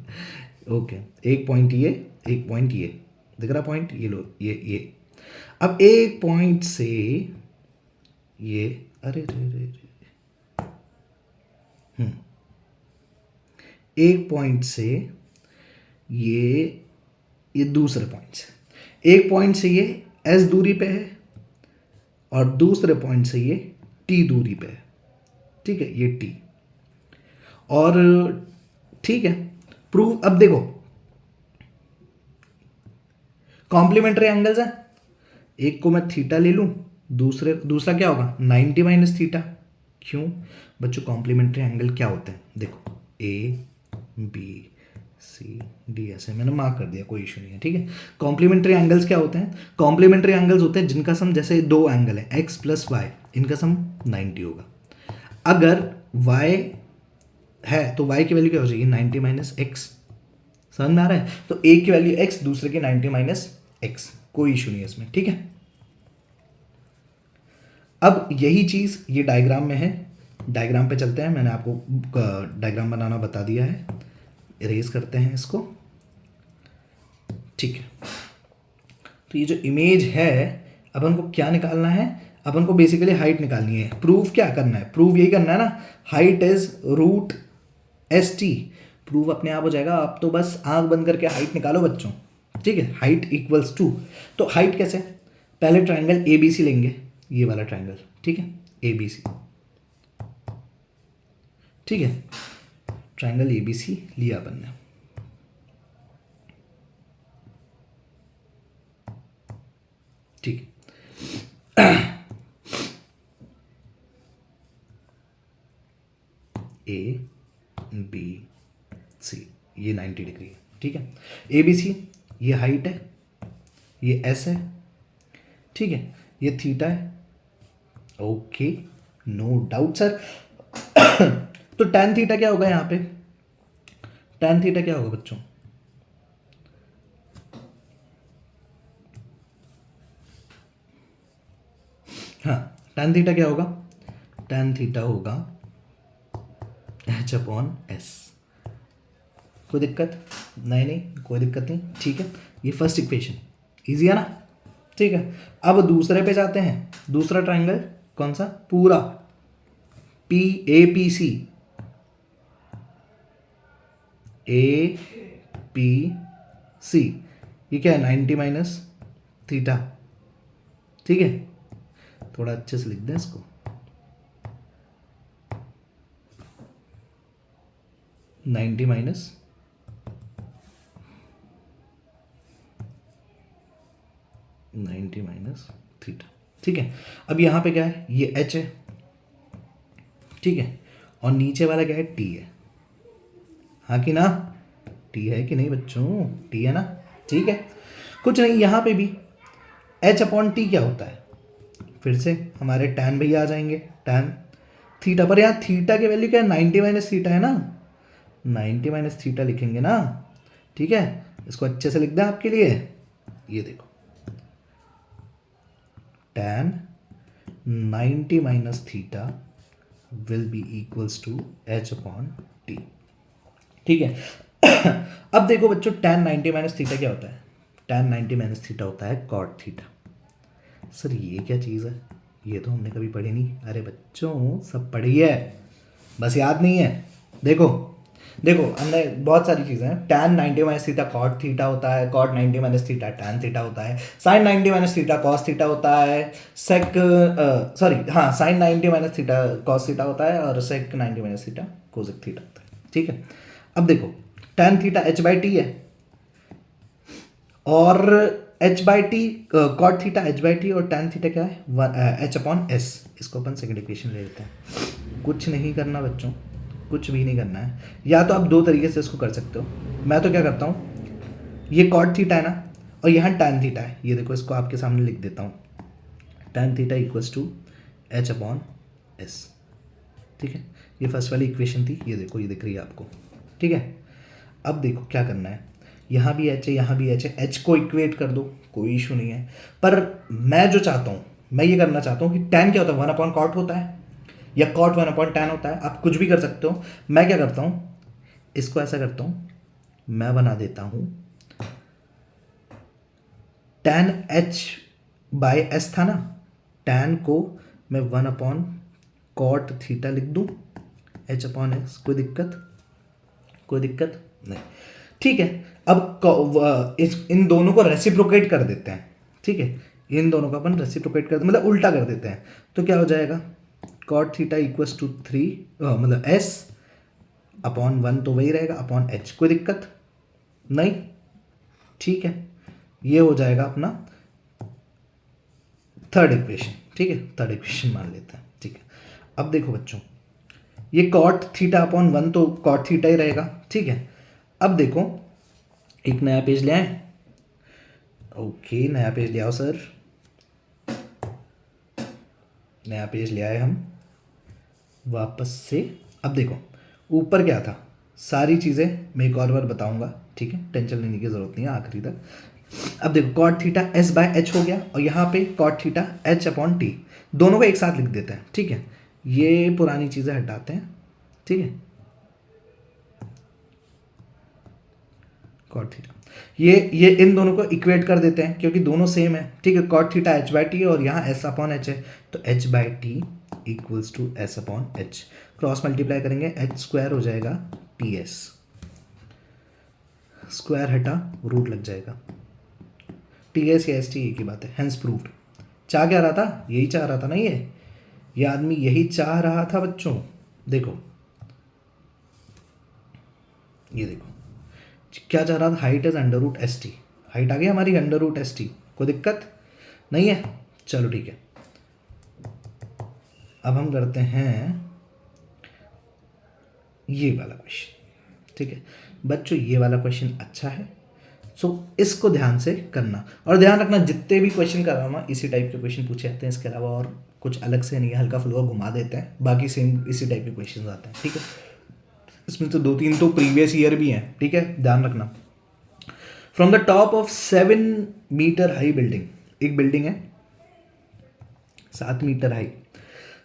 ओके। एक पॉइंट ये, एक पॉइंट ये, दिख रहा पॉइंट? ये लो, ये। अब एक पॉइंट से ये, अरे रे रे रे, एक पॉइंट से ये दूसरे पॉइंट से, एक पॉइंट से ये एस दूरी पे है और दूसरे पॉइंट से ये टी दूरी पे है, ठीक है, ये टी। और ठीक है, प्रूव। अब देखो कॉम्प्लीमेंट्री एंगल्स है, एक को मैं थीटा ले लूं, दूसरा क्या होगा? 90 माइनस थीटा। क्यों बच्चों? कॉम्प्लीमेंट्री एंगल क्या होते हैं? देखो ए बी सी डी, ऐसे मैंने मार्क कर दिया, कोई इशू नहीं है, ठीक है। कॉम्प्लीमेंट्री एंगल्स क्या होते हैं? कॉम्प्लीमेंट्री एंगल्स होते हैं जिनका सम, जैसे दो एंगल है एक्स प्लस वाई, इनका सम 90 होगा। अगर y है तो y की वैल्यू क्या हो जाएगी? 90 माइनस एक्स। समझ में आ रहा है? तो एक की वैल्यू x, दूसरे की 90 माइनस एक्स, कोई इशू नहीं है इसमें, ठीक है। अब यही चीज ये डायग्राम में है। डायग्राम पे चलते हैं, मैंने आपको डायग्राम बनाना बता दिया है। इरेज करते हैं इसको, ठीक है। तो ये जो इमेज है, अब हमको क्या निकालना है? अब हमको बेसिकली हाइट निकालनी है। प्रूफ क्या करना है? प्रूफ यही करना है ना, height is root S T. Proof अपने आप हो जाएगा। आप तो बस आंख बंद करके हाइट निकालो बच्चों, ठीक है। हाइट इक्वल्स टू, तो हाइट कैसे? पहले ट्राइंगल ए बी सी लेंगे, ये वाला ट्राइंगल, ठीक है, ए बी सी, ठीक है। ट्राइंगल ए बी सी लिया अपन ने, ठीक है। ए बी सी, ये 90 डिग्री है, ठीक है। ए बी सी, ये हाइट है, ये एस है, ठीक है, ये थीटा है, ओके, नो डाउट सर। तो tan थीटा क्या होगा यहाँ पे? tan थीटा क्या होगा बच्चों? हाँ, tan थीटा क्या होगा? tan थीटा होगा h/s। कोई दिक्कत? नहीं, कोई दिक्कत नहीं, ठीक है। ये फर्स्ट इक्वेशन इजी है ना, ठीक है। अब दूसरे पे जाते हैं। दूसरा ट्राइंगल कौन सा? पूरा P A P C, A P C, ये क्या है? 90 माइनस थीटा, ठीक है। थोड़ा अच्छे से लिख दें इसको, 90 माइनस थीटा, ठीक है। अब यहाँ पे क्या है? ये h है, ठीक है, और नीचे वाला क्या है? t है, हाँ कि ना? t है कि नहीं बच्चों? t है ना, ठीक है। कुछ नहीं, यहाँ पे भी h/t क्या होता है? फिर से हमारे tan भैया आ जाएंगे, tan थीटा पर। यहाँ थीटा की वैल्यू क्या है? 90 माइनस थीटा है ना, 90 माइनस थीटा लिखेंगे ना, ठीक है। इसको अच्छे से लिख दें आपके लिए, ये देखो tan 90 minus theta will be equals to h upon t, ठीक है। अब देखो बच्चों, tan 90 माइनस थीटा क्या होता है? tan 90 माइनस थीटा होता है cot थीटा। सर ये क्या चीज़ है? ये तो हमने कभी पढ़ी नहीं। अरे बच्चों सब पढ़ी है, बस याद नहीं है। देखो देखो अंदर बहुत सारी चीज़ें हैं। tan 90 minus theta cot theta होता है, cot 90 minus theta tan theta होता है, sin 90 minus theta cos theta होता है, sin 90 minus theta cos theta होता है और sec 90 minus theta cosec theta होता है, ठीक है। अब देखो tan थीटा h/t है और h/t cot थीटा h/t और tan थीटा क्या है? h/s। इसको अपन सेकंड इक्वेशन ले लेते हैं। कुछ नहीं करना बच्चों, कुछ भी नहीं करना है। या तो आप दो तरीके से इसको कर सकते हो। मैं तो क्या करता हूँ, ये cot थीटा है ना और यहाँ tan थीटा है, ये देखो इसको आपके सामने लिख देता हूँ। tan theta equals to h/s, ठीक है। ये फर्स्ट वाली इक्वेशन थी, ये देखो ये दिख रही है आपको, ठीक है। अब देखो क्या करना है, यहाँ भी h है, यहाँ भी h है, h को इक्वेट कर दो, कोई इशू नहीं है। पर मैं जो चाहता हूँ, मैं ये करना चाहता हूँ कि tan क्या होता है? 1/cot होता है या cot 1/tan होता है। आप कुछ भी कर सकते हो। मैं क्या करता हूँ, इसको ऐसा करता हूँ, मैं बना देता हूँ tan h/s था ना, tan को मैं 1/cot थीटा लिख दूँ, h/s। कोई दिक्कत? कोई दिक्कत नहीं, ठीक है। अब इन दोनों को रेसिप्रोकेट कर देते हैं, ठीक है। इन दोनों को अपन रेसिप्रोकेट कर मतलब उल्टा कर देते हैं, तो क्या हो जाएगा? cot थीटा इक्वल्स टू 3 मतलब s/1 तो वही रहेगा अपॉन h। कोई दिक्कत नहीं, ठीक है। ये हो जाएगा अपना थर्ड इक्वेशन, ठीक है। थर्ड इक्वेशन मान लेते हैं, ठीक है। अब देखो बच्चों, ये cot थीटा अपॉन 1 तो cot थीटा ही रहेगा, ठीक है। अब देखो एक नया पेज ले आए, ओके नया पेज ले आओ सर, नया पेज ले आए हम वापस से। अब देखो ऊपर क्या था, सारी चीज़ें मैं एक और बार बताऊंगा, ठीक है, टेंशन लेने की ज़रूरत नहीं है आखिरी तक। अब देखो cot थीटा s/h हो गया और यहाँ पे cot थीटा h/t, दोनों को एक साथ लिख देते हैं, ठीक है। ये पुरानी चीज़ें हटाते हैं, ठीक है। cot थीटा ये इन दोनों को इक्वेट कर देते हैं क्योंकि दोनों सेम है, ठीक है। cot थीटा h/t और यहाँ s/h है, तो h/t equals to s/h। Cross multiply करेंगे, h स्क्वायर हो जाएगा ts, स्क्वायर हटा रूट लग जाएगा, ts या st एक ही बात है, हेंस प्रूव्ड। चाह क्या रहा था? यही चाह रहा था ना, ये आदमी यही चाह रहा था बच्चों। देखो ये देखो क्या चाह रहा था, हाइट इज √st। हाइट आ गई हमारी √st, कोई दिक्कत नहीं है, चलो ठीक है। अब हम करते हैं ये वाला क्वेश्चन, ठीक है बच्चों। ये वाला क्वेश्चन अच्छा है, सो इसको ध्यान से करना और ध्यान रखना जितने भी क्वेश्चन कर रहा हूँ मैं इसी टाइप के क्वेश्चन पूछे जाते हैं, इसके अलावा और कुछ अलग से नहीं है, हल्का फुल्का घुमा देते हैं, बाकी सेम इसी टाइप के क्वेश्चन आते हैं, ठीक है। इसमें तो 2-3 तो प्रीवियस ईयर भी हैं, ठीक है, ध्यान रखना। From the top of 7 metre high building, एक बिल्डिंग है 7 metre high,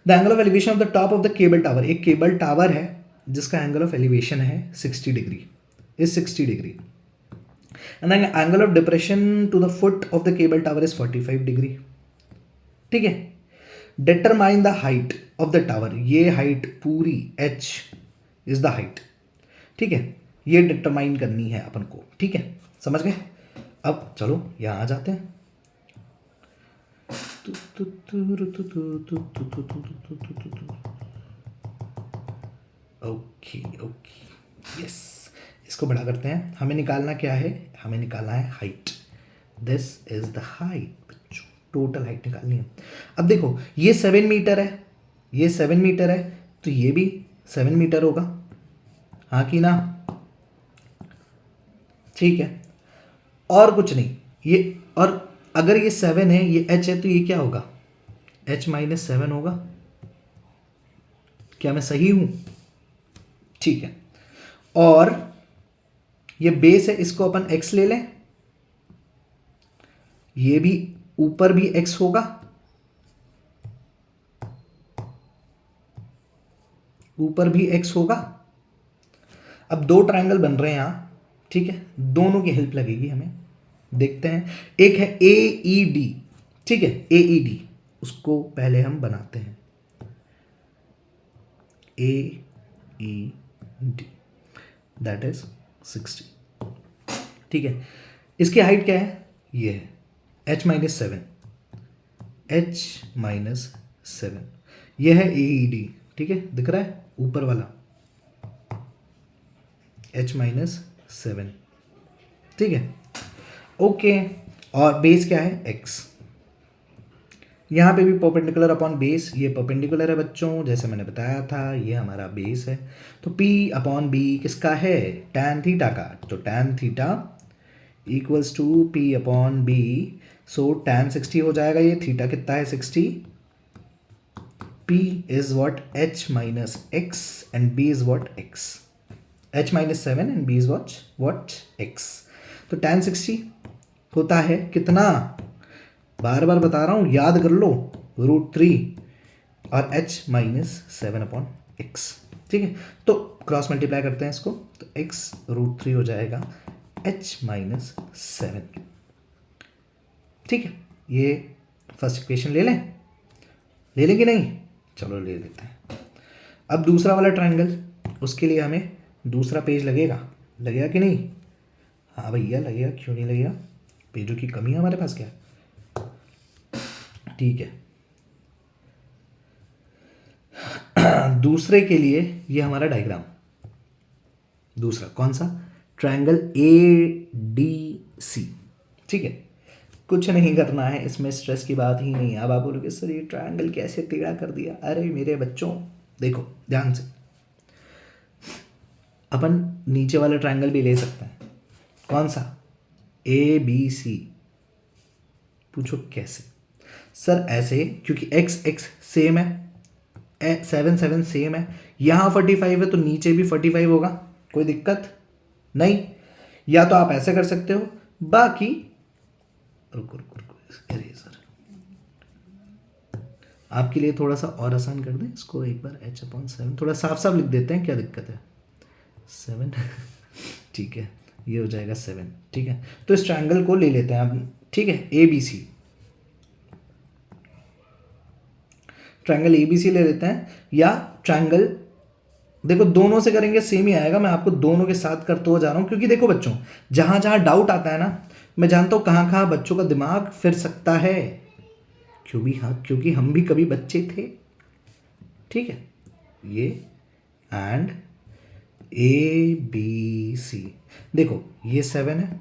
the angle of elevation of the top of the cable tower, एक केबल टावर है जिसका एंगल ऑफ एलिवेशन है 60 degree, is 60 degree, and the angle of depression to the foot of the cable tower is 45 degree, ठीक है। Determine the height of the tower, ये height पूरी h is the height, ठीक है, ये determine करनी है अपन को, ठीक है, समझ गए। अब चलो यहाँ आ जाते हैं। ओके ओके यस, इसको बड़ा करते हैं। हमें निकालना क्या है? हमें निकालना है height, this is the height बच्चों, टोटल हाइट निकालनी है। अब देखो ये 7 मीटर है, ये 7 मीटर है, तो ये भी 7 मीटर होगा, हाँ कि ना, ठीक है। और कुछ नहीं, ये और अगर ये 7 है, ये h है, तो ये क्या होगा? h-7 होगा। क्या मैं सही हूं? ठीक है। और ये बेस है, इसको अपन x ले लें, ये भी ऊपर भी x होगा, ऊपर भी x होगा। अब दो ट्रायंगल बन रहे हैं यहां, ठीक है, दोनों की हेल्प लगेगी हमें। देखते हैं, एक है ए ई डी, ठीक है, ए ई डी, उसको पहले हम बनाते हैं, ए ई डी, दैट इज 60, ठीक है। इसकी हाइट क्या है, ये है h-7, h-7, ये है ए ई डी, ठीक है, दिख रहा है ऊपर वाला h-7, ठीक है, ओके। और बेस क्या है, x, यहाँ पे भी परपेंडिकुलर अपॉन बेस, ये परपेंडिकुलर है बच्चों, जैसे मैंने बताया था, ये हमारा बेस है। तो p अपॉन b किसका है, tan थीटा का, तो tan theta equals to p upon b, so tan 60 हो जाएगा, ये थीटा कितना है 60, p is what h minus x and b is what x, h-7 and b is what x। तो tan 60 होता है कितना, बार बार बता रहा हूँ, याद कर लो, √3 और h-7 अपॉन x, ठीक है। तो क्रॉस मल्टीप्लाई करते हैं इसको, तो x √3 हो जाएगा h-7, ठीक है। ये फर्स्ट इक्वेशन ले लें कि नहीं, चलो ले लेते हैं। अब दूसरा वाला ट्रायंगल, उसके लिए हमें दूसरा पेज लगेगा कि नहीं, हाँ भैया लगेगा, क्यों नहीं लगेगा, पेजों की कमी है हमारे पास क्या, ठीक है। दूसरे के लिए ये हमारा डायग्राम, दूसरा कौन सा, ट्रायंगल ए डी सी, ठीक है। कुछ नहीं करना है इसमें, स्ट्रेस की बात ही नहीं है। अब आप बोलोगे सर ये ट्रायंगल कैसे टेढ़ा कर दिया, अरे मेरे बच्चों देखो ध्यान से, अपन नीचे वाला ट्रायंगल भी ले सकते हैं, कौन सा, ए बी सी, पूछो कैसे, सर ऐसे, क्योंकि x x सेम है, 7 सेम है, यहाँ 45 है तो नीचे भी 45 होगा, कोई दिक्कत नहीं। या तो आप ऐसे कर सकते हो, बाकी रुको इरेजर आपके लिए थोड़ा सा और आसान कर दें इसको, एक बार h/7 थोड़ा साफ साफ लिख देते हैं, क्या दिक्कत है, 7 ठीक है, ये हो जाएगा 7, ठीक है। तो इस ट्रायंगल को ले लेते हैं आप, ठीक है, A B C, triangle A B C ले लेते हैं, या ट्रायंगल, देखो दोनों से करेंगे सेम ही आएगा, मैं आपको दोनों के साथ करते हुए जा रहा हूँ, क्योंकि देखो बच्चों जहाँ जहाँ डाउट आता है ना, मैं जानता हूँ कहाँ कहाँ बच्चों का दिमाग फिर सकता है, क्योंकि हम भी कभी बच्चे थे, ठीक है। ये एंड ए बी सी, देखो ये 7 है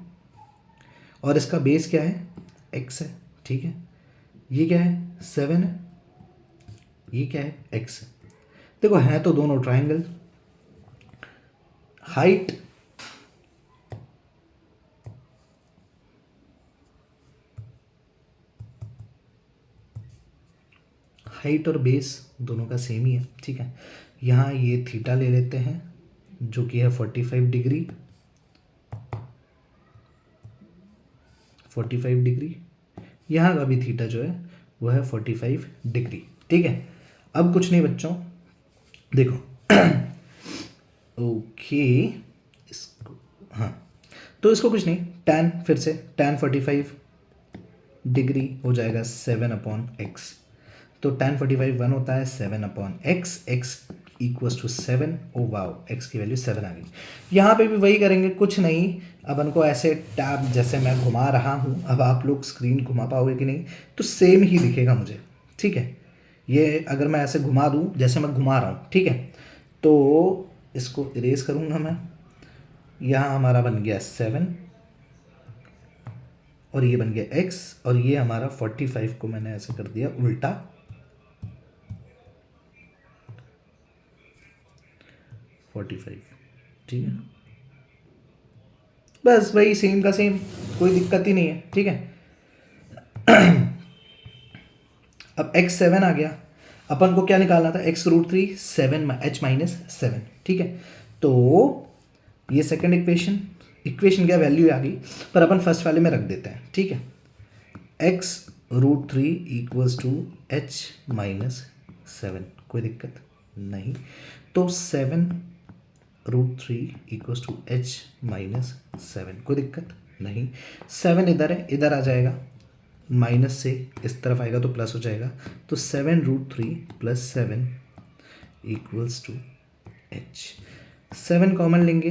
और इसका बेस क्या है, x है, ठीक है, ये क्या है 7 है, ये क्या है x है। देखो है तो दोनों ट्रायंगल, हाइट और बेस दोनों का सेम ही है, ठीक है। यहाँ ये थीटा ले लेते हैं जो कि है 45 डिग्री, 45 डिग्री, यहाँ का भी थीटा जो है वो है 45 डिग्री, ठीक है। अब कुछ नहीं बच्चों, देखो ओके, इसको हाँ, तो इसको कुछ नहीं, tan, फिर से tan 45 डिग्री हो जाएगा 7/x, तो tan 45 1 होता है 7/x, x equals to 7, oh wow, x की वैल्यू 7 आ गई। यहाँ पे भी वही करेंगे, कुछ नहीं, अब उनको ऐसे टैब जैसे मैं घुमा रहा हूँ, अब आप लोग स्क्रीन घुमा पाओगे कि नहीं, तो सेम ही दिखेगा मुझे, ठीक है। ये अगर मैं ऐसे घुमा दूँ जैसे मैं घुमा रहा हूँ, ठीक है, तो इसको इरेज करूँगा मैं, यहाँ हमारा बन गया 7 और ये बन गया x, और ये हमारा 45 को मैंने ऐसे कर दिया उल्टा, 45, ठीक है। बस वही सेम का सेम, कोई दिक्कत ही नहीं है, ठीक है। अब x 7 आ गया, अपन को क्या निकालना था, x √3 7 h-7, ठीक है। तो ये सेकंड इक्वेशन क्या वैल्यू आ गई, पर अपन फर्स्ट वाले में रख देते हैं, ठीक है। x√3 इक्वल्स टू h-7, कोई दिक्कत नहीं। तो 7√3 इक्वल्स टू h-7, कोई दिक्कत नहीं। 7 इधर है, इधर आ जाएगा, माइनस से इस तरफ आएगा तो प्लस हो जाएगा। तो 7√3 + 7 इक्वल्स टू h। 7 कॉमन लेंगे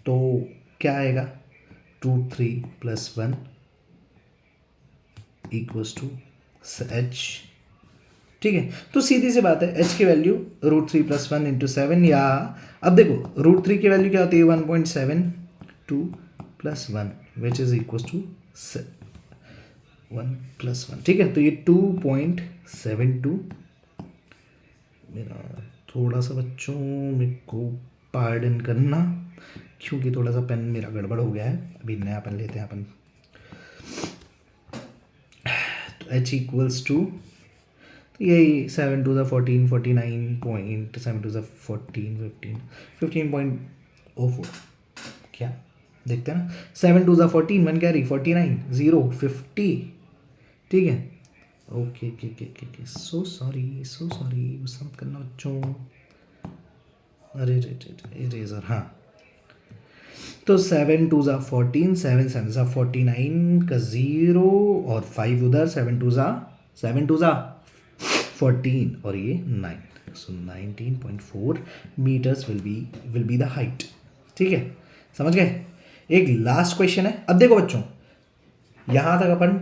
तो क्या आएगा, √3 + 1 इक्वल्स टू h, ठीक है। तो सीधी सी बात है, h की वैल्यू √3 + 1 × 7, या अब देखो √3 की वैल्यू क्या होती है, 1.72 + 1 विच इज इक्वल्स टू 1 + 1, ठीक है। तो ये 2.72, मेरा थोड़ा सा बच्चों मेरे को पार्डन करना, क्योंकि थोड़ा सा पेन मेरा गड़बड़ हो गया है, अभी नया पेन लेते हैं अपन। तो h इक्वल्स टू, तो यही 7 × 14, 49.7 × 14, 15.04, क्या देखते हैं ना, 7 × 14, 1 कैरी, 49, 0, 50, ठीक है। ओके के सो सॉरी गुस्सा मत करना बच्चों, अरे इरेजर, हाँ। तो 7 × 14, 7 7 49 का 0 और 5 उधर, 7 2 14 और ये 9, so 19.4 metres will be the height, ठीक है। समझ गए। एक लास्ट क्वेश्चन है। अब देखो बच्चों, यहाँ तक अपन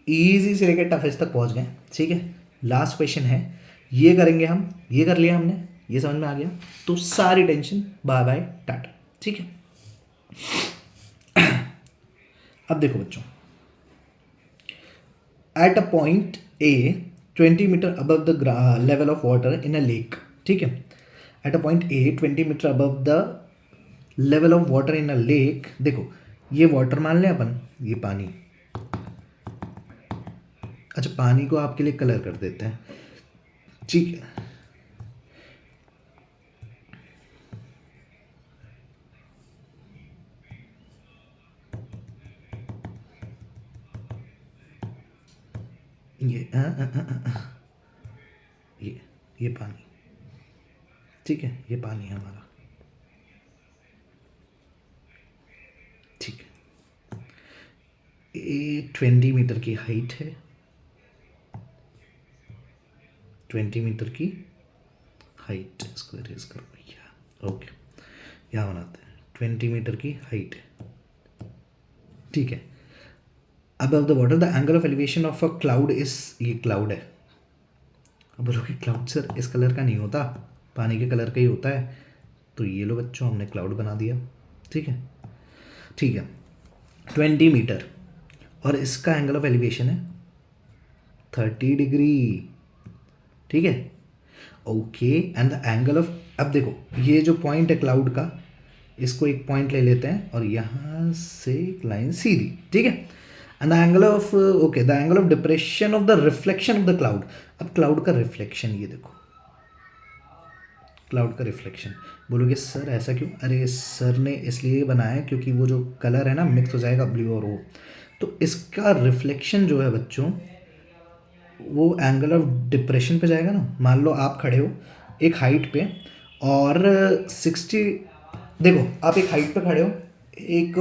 इजी से लेकर टफेस्ट तक पहुँच गए, ठीक है। लास्ट क्वेश्चन है, ये करेंगे हम, ये कर लिया हमने, ये समझ में आ गया, तो सारी टेंशन बाय बाय टाटा, ठीक है। अब देखो बच्चों, at a point A 20 metre above the level of water in a lake, ठीक है। At a point A 20 metre above the level of water in a lake, देखो ये वाटर मान लें अपन, ये पानी, अच्छा पानी को आपके लिए कलर कर देते हैं, ठीक है। ये ये पानी, ठीक है, ये पानी है हमारा, ठीक है। ये 20 मीटर की हाइट है, 20 मीटर की हाइट, इसको इरेज करो भैया, ओके। यहाँ बनाते हैं 20 मीटर की हाइट है, ठीक है। Above the water the angle of elevation of a cloud is, ये क्लाउड है। अब बोलोगे क्लाउड सर इस कलर का नहीं होता, पानी के कलर का ही होता है, तो ये लो बच्चों हमने क्लाउड बना दिया, ठीक है, ठीक है। 20 मीटर और इसका एंगल ऑफ एलिवेशन है 30 डिग्री, ठीक है, okay. And the angle of, अब देखो ये जो पॉइंट है क्लाउड का, इसको एक पॉइंट ले लेते हैं और यहाँ से एक लाइन सीधी, ठीक है। And the angle of, okay, the angle of depression of the reflection of the cloud. अब क्लाउड का रिफ्लेक्शन, ये देखो क्लाउड का रिफ्लेक्शन, बोलोगे सर ऐसा क्यों, अरे सर ने इसलिए बनाया क्योंकि वो जो कलर है ना मिक्स हो जाएगा ब्लू और वो, तो इसका रिफ्लेक्शन जो है बच्चों वो एंगल ऑफ डिप्रेशन पे जाएगा ना। मान लो आप खड़े हो एक हाइट पे और 60, देखो आप एक हाइट पे खड़े हो, एक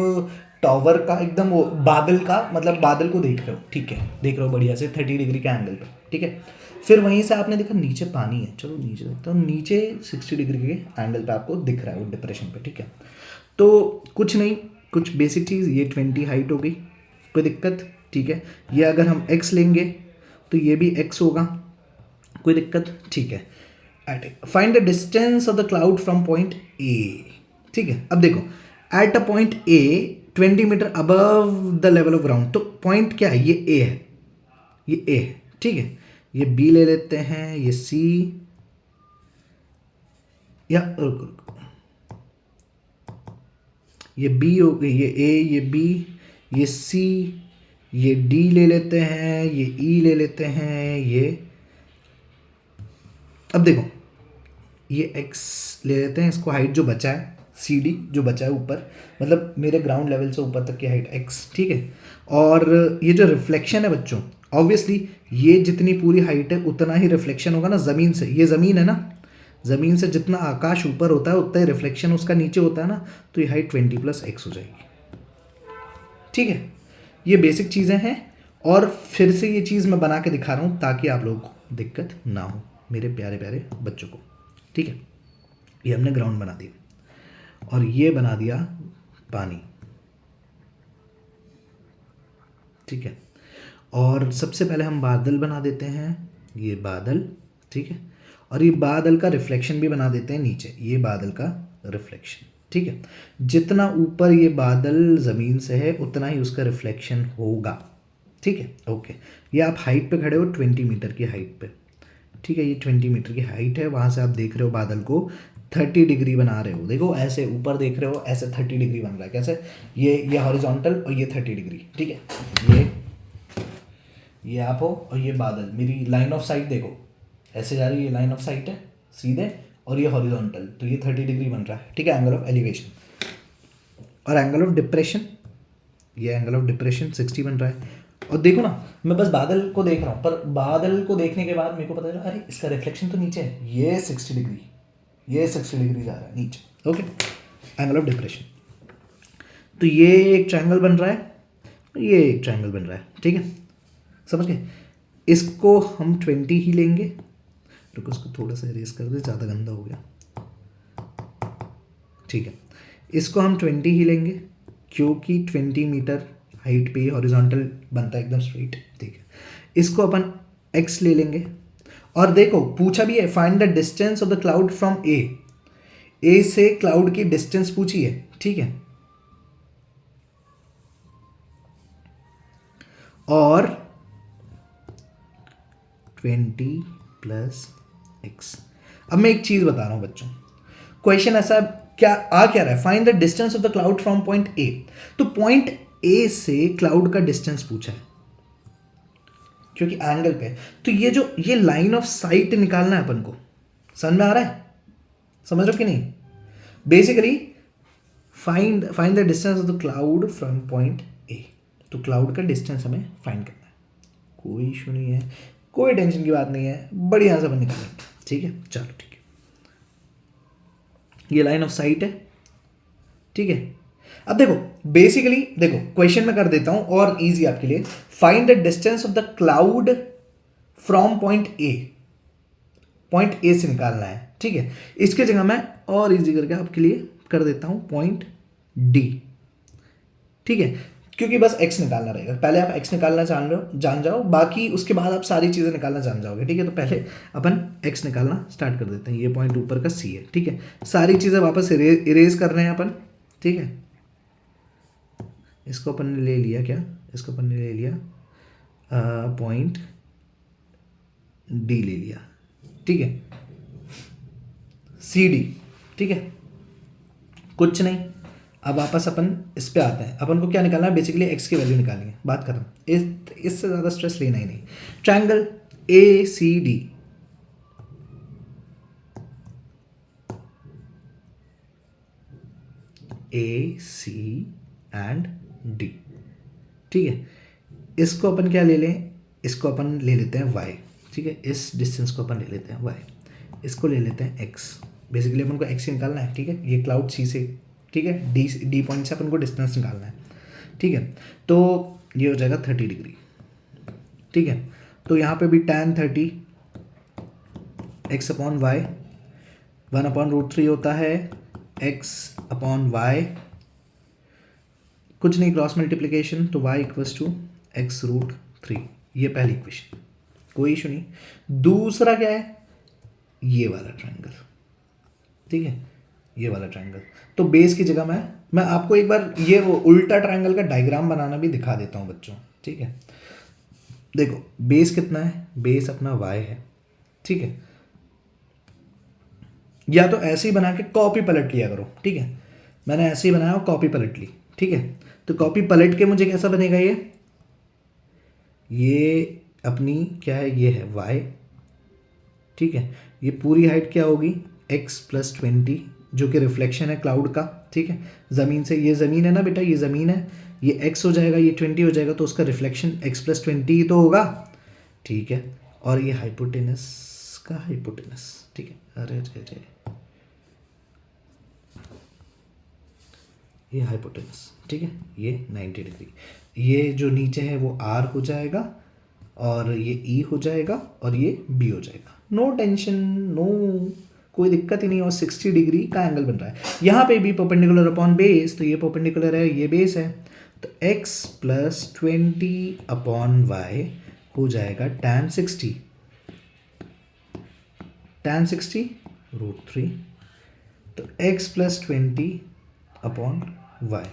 टावर का एकदम वो बादल का, मतलब बादल को देख रहे हो, ठीक है, देख रहे हो बढ़िया से 30 डिग्री के एंगल पे, ठीक है। फिर वहीं से आपने देखा नीचे पानी है, चलो नीचे देखते हो, नीचे 60 डिग्री के एंगल पे आपको दिख रहा है वो डिप्रेशन पे, ठीक है। तो कुछ नहीं, कुछ बेसिक चीज़, ये 20 हाइट हो गई, कोई दिक्कत, ठीक है। ये अगर हम x लेंगे तो ये भी x होगा, कोई दिक्कत, ठीक है। Find the distance of the cloud from point A, ठीक है। अब देखो at a point A 20 metre above the level of ground, तो पॉइंट क्या है, ये ए है, ये ए है, ठीक है। ये बी ले लेते हैं, ये सी, या ये बी हो गई, ये ए, ये बी, ये सी, ये डी ले लेते हैं, ये ई ले लेते हैं, ये, अब देखो ये एक्स ले लेते हैं, इसको हाइट जो बचा है सी डी जो बचा है ऊपर, मतलब मेरे ग्राउंड लेवल से ऊपर तक की हाइट एक्स, ठीक है। और ये जो रिफ्लेक्शन है बच्चों, ऑब्वियसली ये जितनी पूरी हाइट है उतना ही रिफ्लेक्शन होगा ना ज़मीन से, ये ज़मीन है ना, ज़मीन से जितना आकाश ऊपर होता है उतना ही रिफ्लेक्शन उसका नीचे होता है ना, तो ये हाइट 20 + x हो जाएगी, ठीक है। ये बेसिक चीज़ें हैं, और फिर से ये चीज़ मैं बना के दिखा रहा हूँ ताकि आप लोगों को दिक्कत ना हो, मेरे प्यारे प्यारे बच्चों को, ठीक है। ये हमने ग्राउंड बना दिया, और ये बना दिया पानी, ठीक है। और सबसे पहले हम बादल बना देते हैं, ये बादल, ठीक है। और ये बादल का रिफ्लेक्शन भी बना देते हैं नीचे, ये बादल का रिफ्लेक्शन, ठीक है। जितना ऊपर ये बादल ज़मीन से है उतना ही उसका रिफ्लेक्शन होगा, ठीक है, ओके। ये आप हाइट पे खड़े हो 20 मीटर की हाइट पे, ठीक है। ये 20 मीटर की हाइट है, वहाँ से आप देख रहे हो बादल को 30 डिग्री बना रहे हो, देखो ऐसे ऊपर देख रहे हो, ऐसे 30 डिग्री बन रहा है, कैसे, ये हॉरिजॉन्टल और ये 30 डिग्री, ठीक है। ये आप हो और ये बादल, मेरी लाइन ऑफ साइट देखो ऐसे जा रही है, ये लाइन ऑफ साइट है सीधे, और ये हॉरिजॉन्टल, तो ये 30 डिग्री बन रहा है, ठीक है, एंगल ऑफ एलिवेशन। और एंगल ऑफ डिप्रेशन, ये एंगल ऑफ डिप्रेशन 60 बन रहा है। और देखो ना, मैं बस बादल को देख रहा हूँ, पर बादल को देखने के बाद मेरे को पता चला अरे इसका रिफ्लेक्शन तो नीचे है, ये 60 डिग्री, ये 60 डिग्री जा रहा है नीचे, ओके, एंगल ऑफ डिप्रेशन। तो ये एक ट्रायंगल बन रहा है, ये एक ट्रायंगल बन रहा है, ठीक है, समझ गए। इसको हम 20 ही लेंगे, रुको इसको थोड़ा सा इरेज कर दे, ज़्यादा गंदा हो गया, ठीक है। इसको हम 20 ही लेंगे क्योंकि 20 मीटर हाइट पे हॉरिजॉन्टल बनता है एकदम स्ट्रेट, ठीक है। इसको अपन x ले लेंगे, और देखो पूछा भी है find the distance of the cloud from A से क्लाउड की डिस्टेंस पूछी है, ठीक है। और 20 + x। अब मैं एक चीज बता रहा हूं बच्चों, क्वेश्चन ऐसा क्या रहा है, find the distance of the cloud from point ए, तो पॉइंट ए से क्लाउड का डिस्टेंस पूछा है क्योंकि एंगल पे, तो ये लाइन ऑफ साइट निकालना है अपन को, समझ में आ रहा है, समझ रहे हो कि नहीं। Basically find the distance of the cloud from point ए, तो क्लाउड का डिस्टेंस हमें फाइंड करना है, कोई इशू नहीं है, कोई टेंशन की बात नहीं है, बढ़िया से अपन निकालेंगे, ठीक है, चलो ठीक है। ये लाइन ऑफ साइट है, ठीक है। अब देखो बेसिकली देखो क्वेश्चन में कर देता हूं और इजी आपके लिए, find the distance of the cloud from point ए से निकालना है, ठीक है। इसके जगह मैं और इजी करके आपके लिए कर देता हूं पॉइंट डी, ठीक है, क्योंकि बस x निकालना रहेगा, पहले आप x निकालना जान जाओ, बाकी उसके बाद आप सारी चीज़ें निकालना जान जाओगे, ठीक है। तो पहले अपन x निकालना स्टार्ट कर देते हैं, ये पॉइंट ऊपर का c है, ठीक है। सारी चीज़ें वापस इरेज कर रहे हैं अपन, ठीक है। इसको अपन ने ले लिया, क्या इसको अपन ने ले लिया पॉइंट डी ले लिया, ठीक है, सी डी, ठीक है, कुछ नहीं। अब वापस अपन इस पे आते हैं, अपन को क्या निकालना है, बेसिकली x की वैल्यू निकालनी है, बात खत्म, इससे ज़्यादा स्ट्रेस लेना ही नहीं। Triangle A C D, A C and D, ठीक है। इसको अपन क्या ले लें, इसको अपन ले लेते हैं y, ठीक है, इस डिस्टेंस को अपन ले लेते हैं y, इसको ले लेते हैं x, बेसिकली अपन को x निकालना है, ठीक है। ये क्लाउड सी से, ठीक है, डी पॉइंट से अपन को डिस्टेंस निकालना है, ठीक है। तो ये हो जाएगा 30 डिग्री, ठीक है। तो यहाँ पे भी tan 30 x/y 1/√3 होता है x/y, कुछ नहीं, क्रॉस मल्टीप्लिकेशन, तो y = x√3, ये पहली इक्वेशन, कोई इशू नहीं। दूसरा क्या है, ये वाला ट्रायंगल, ठीक है, ये वाला ट्रायंगल। तो बेस की जगह मैं आपको एक बार ये वो उल्टा ट्रायंगल का डायग्राम बनाना भी दिखा देता हूँ बच्चों, ठीक है। देखो बेस कितना है, बेस अपना y है, ठीक है। या तो ऐसे ही बना के कॉपी पलट लिया करो, ठीक है, मैंने ऐसे ही बनाया और कॉपी पलट ली, ठीक है। तो कॉपी पलट के मुझे कैसा बनेगा, ये अपनी क्या है, ये है y, ठीक है। ये पूरी हाइट क्या होगी, x + 20 जो कि रिफ्लेक्शन है क्लाउड का, ठीक है, ज़मीन से। ये ज़मीन है ना बेटा, ये ज़मीन है, ये x हो जाएगा, ये 20 हो जाएगा, तो उसका रिफ्लेक्शन x+20 ही तो होगा, ठीक है। और ये हाइपोटेनस का हाइपोटेनस, ठीक है, अरे रे रे, ये हाइपोटेनस, ठीक है, ये 90 डिग्री। ये जो नीचे है वो r हो जाएगा, और ये E हो जाएगा, और ये B हो जाएगा। नो टेंशन, नो, कोई दिक्कत ही नहीं। और 60 डिग्री का एंगल बन रहा है यहाँ पे भी परपेंडिकुलर अपॉन बेस, तो ये परपेंडिकुलर है, ये बेस है, तो x+20 अपॉन y हो जाएगा tan 60, tan 60 √3, तो x+20 अपॉन y,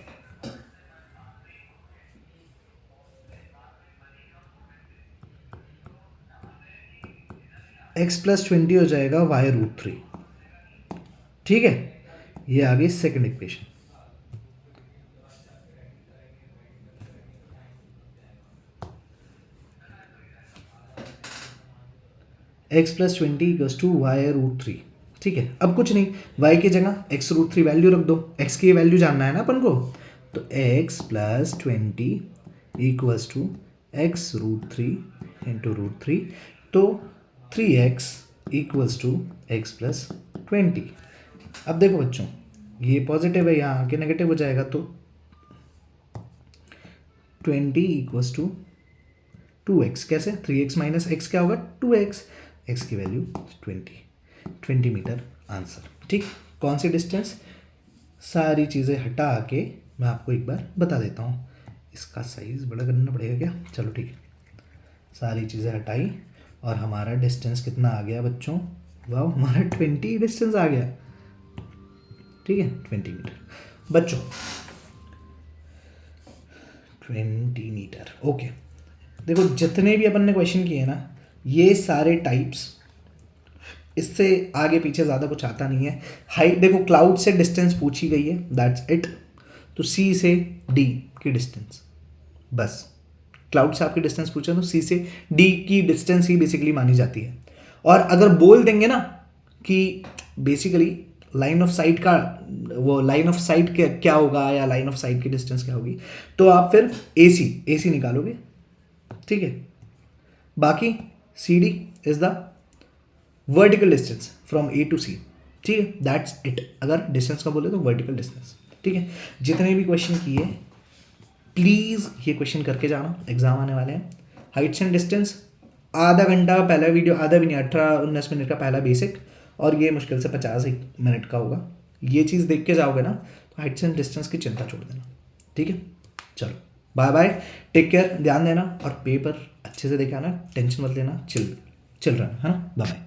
x+20 हो जाएगा y√3, ठीक है। ये आ गई second equation. x+20 equals to y√3, ठीक है। अब कुछ नहीं, y की जगह x√3 वैल्यू रख दो, x की वैल्यू जानना है ना अपन को, तो x+20 equals to x√3 into √3, तो 3x इक्वल्स टू x+20। अब देखो बच्चों, ये पॉजिटिव है, यहाँ आके नेगेटिव हो जाएगा, तो 20 इक्वल्स टू 2x, कैसे, 3x माइनस x क्या होगा, 2x, x की वैल्यू 20 मीटर आंसर, ठीक। कौन सी डिस्टेंस, सारी चीज़ें हटा के मैं आपको एक बार बता देता हूँ। इसका साइज़ बड़ा करना पड़ेगा क्या, चलो ठीक है, सारी चीज़ें हटाई और हमारा डिस्टेंस कितना आ गया बच्चों, वाह, हमारा 20 डिस्टेंस आ गया, ठीक है, 20 मीटर बच्चों, 20 मीटर, ओके। देखो जितने भी अपन ने क्वेश्चन किए ना, ये सारे टाइप्स, इससे आगे पीछे ज़्यादा कुछ आता नहीं है। हाइट देखो, क्लाउड से डिस्टेंस पूछी गई है, दैट्स इट। तो सी से डी की डिस्टेंस, बस, क्लाउड से आपकी डिस्टेंस पूछे तो सी से डी की डिस्टेंस ही बेसिकली मानी जाती है। और अगर बोल देंगे ना कि बेसिकली लाइन ऑफ साइट का, वो लाइन ऑफ साइट क्या होगा, या लाइन ऑफ साइट की डिस्टेंस क्या होगी, तो आप फिर ए सी निकालोगे, ठीक है। बाकी C D is the vertical distance from A to C, ठीक है, दैट्स इट। अगर डिस्टेंस का बोले तो वर्टिकल डिस्टेंस, ठीक है। जितने भी क्वेश्चन किए प्लीज़ ये क्वेश्चन करके जाना, एग्जाम आने वाले हैं। हाइट्स एंड डिस्टेंस आधा घंटा का पहला वीडियो, आधा भी नहीं, 18-19 मिनट का पहला बेसिक, और ये मुश्किल से 50 मिनट का होगा। ये चीज़ देख के जाओगे ना तो हाइट्स एंड डिस्टेंस की चिंता छोड़ देना, ठीक है। चलो बाय बाय, टेक केयर, ध्यान देना, और पेपर अच्छे से देखे आना, टेंशन मत लेना, चिल रहना, है ना, बाय।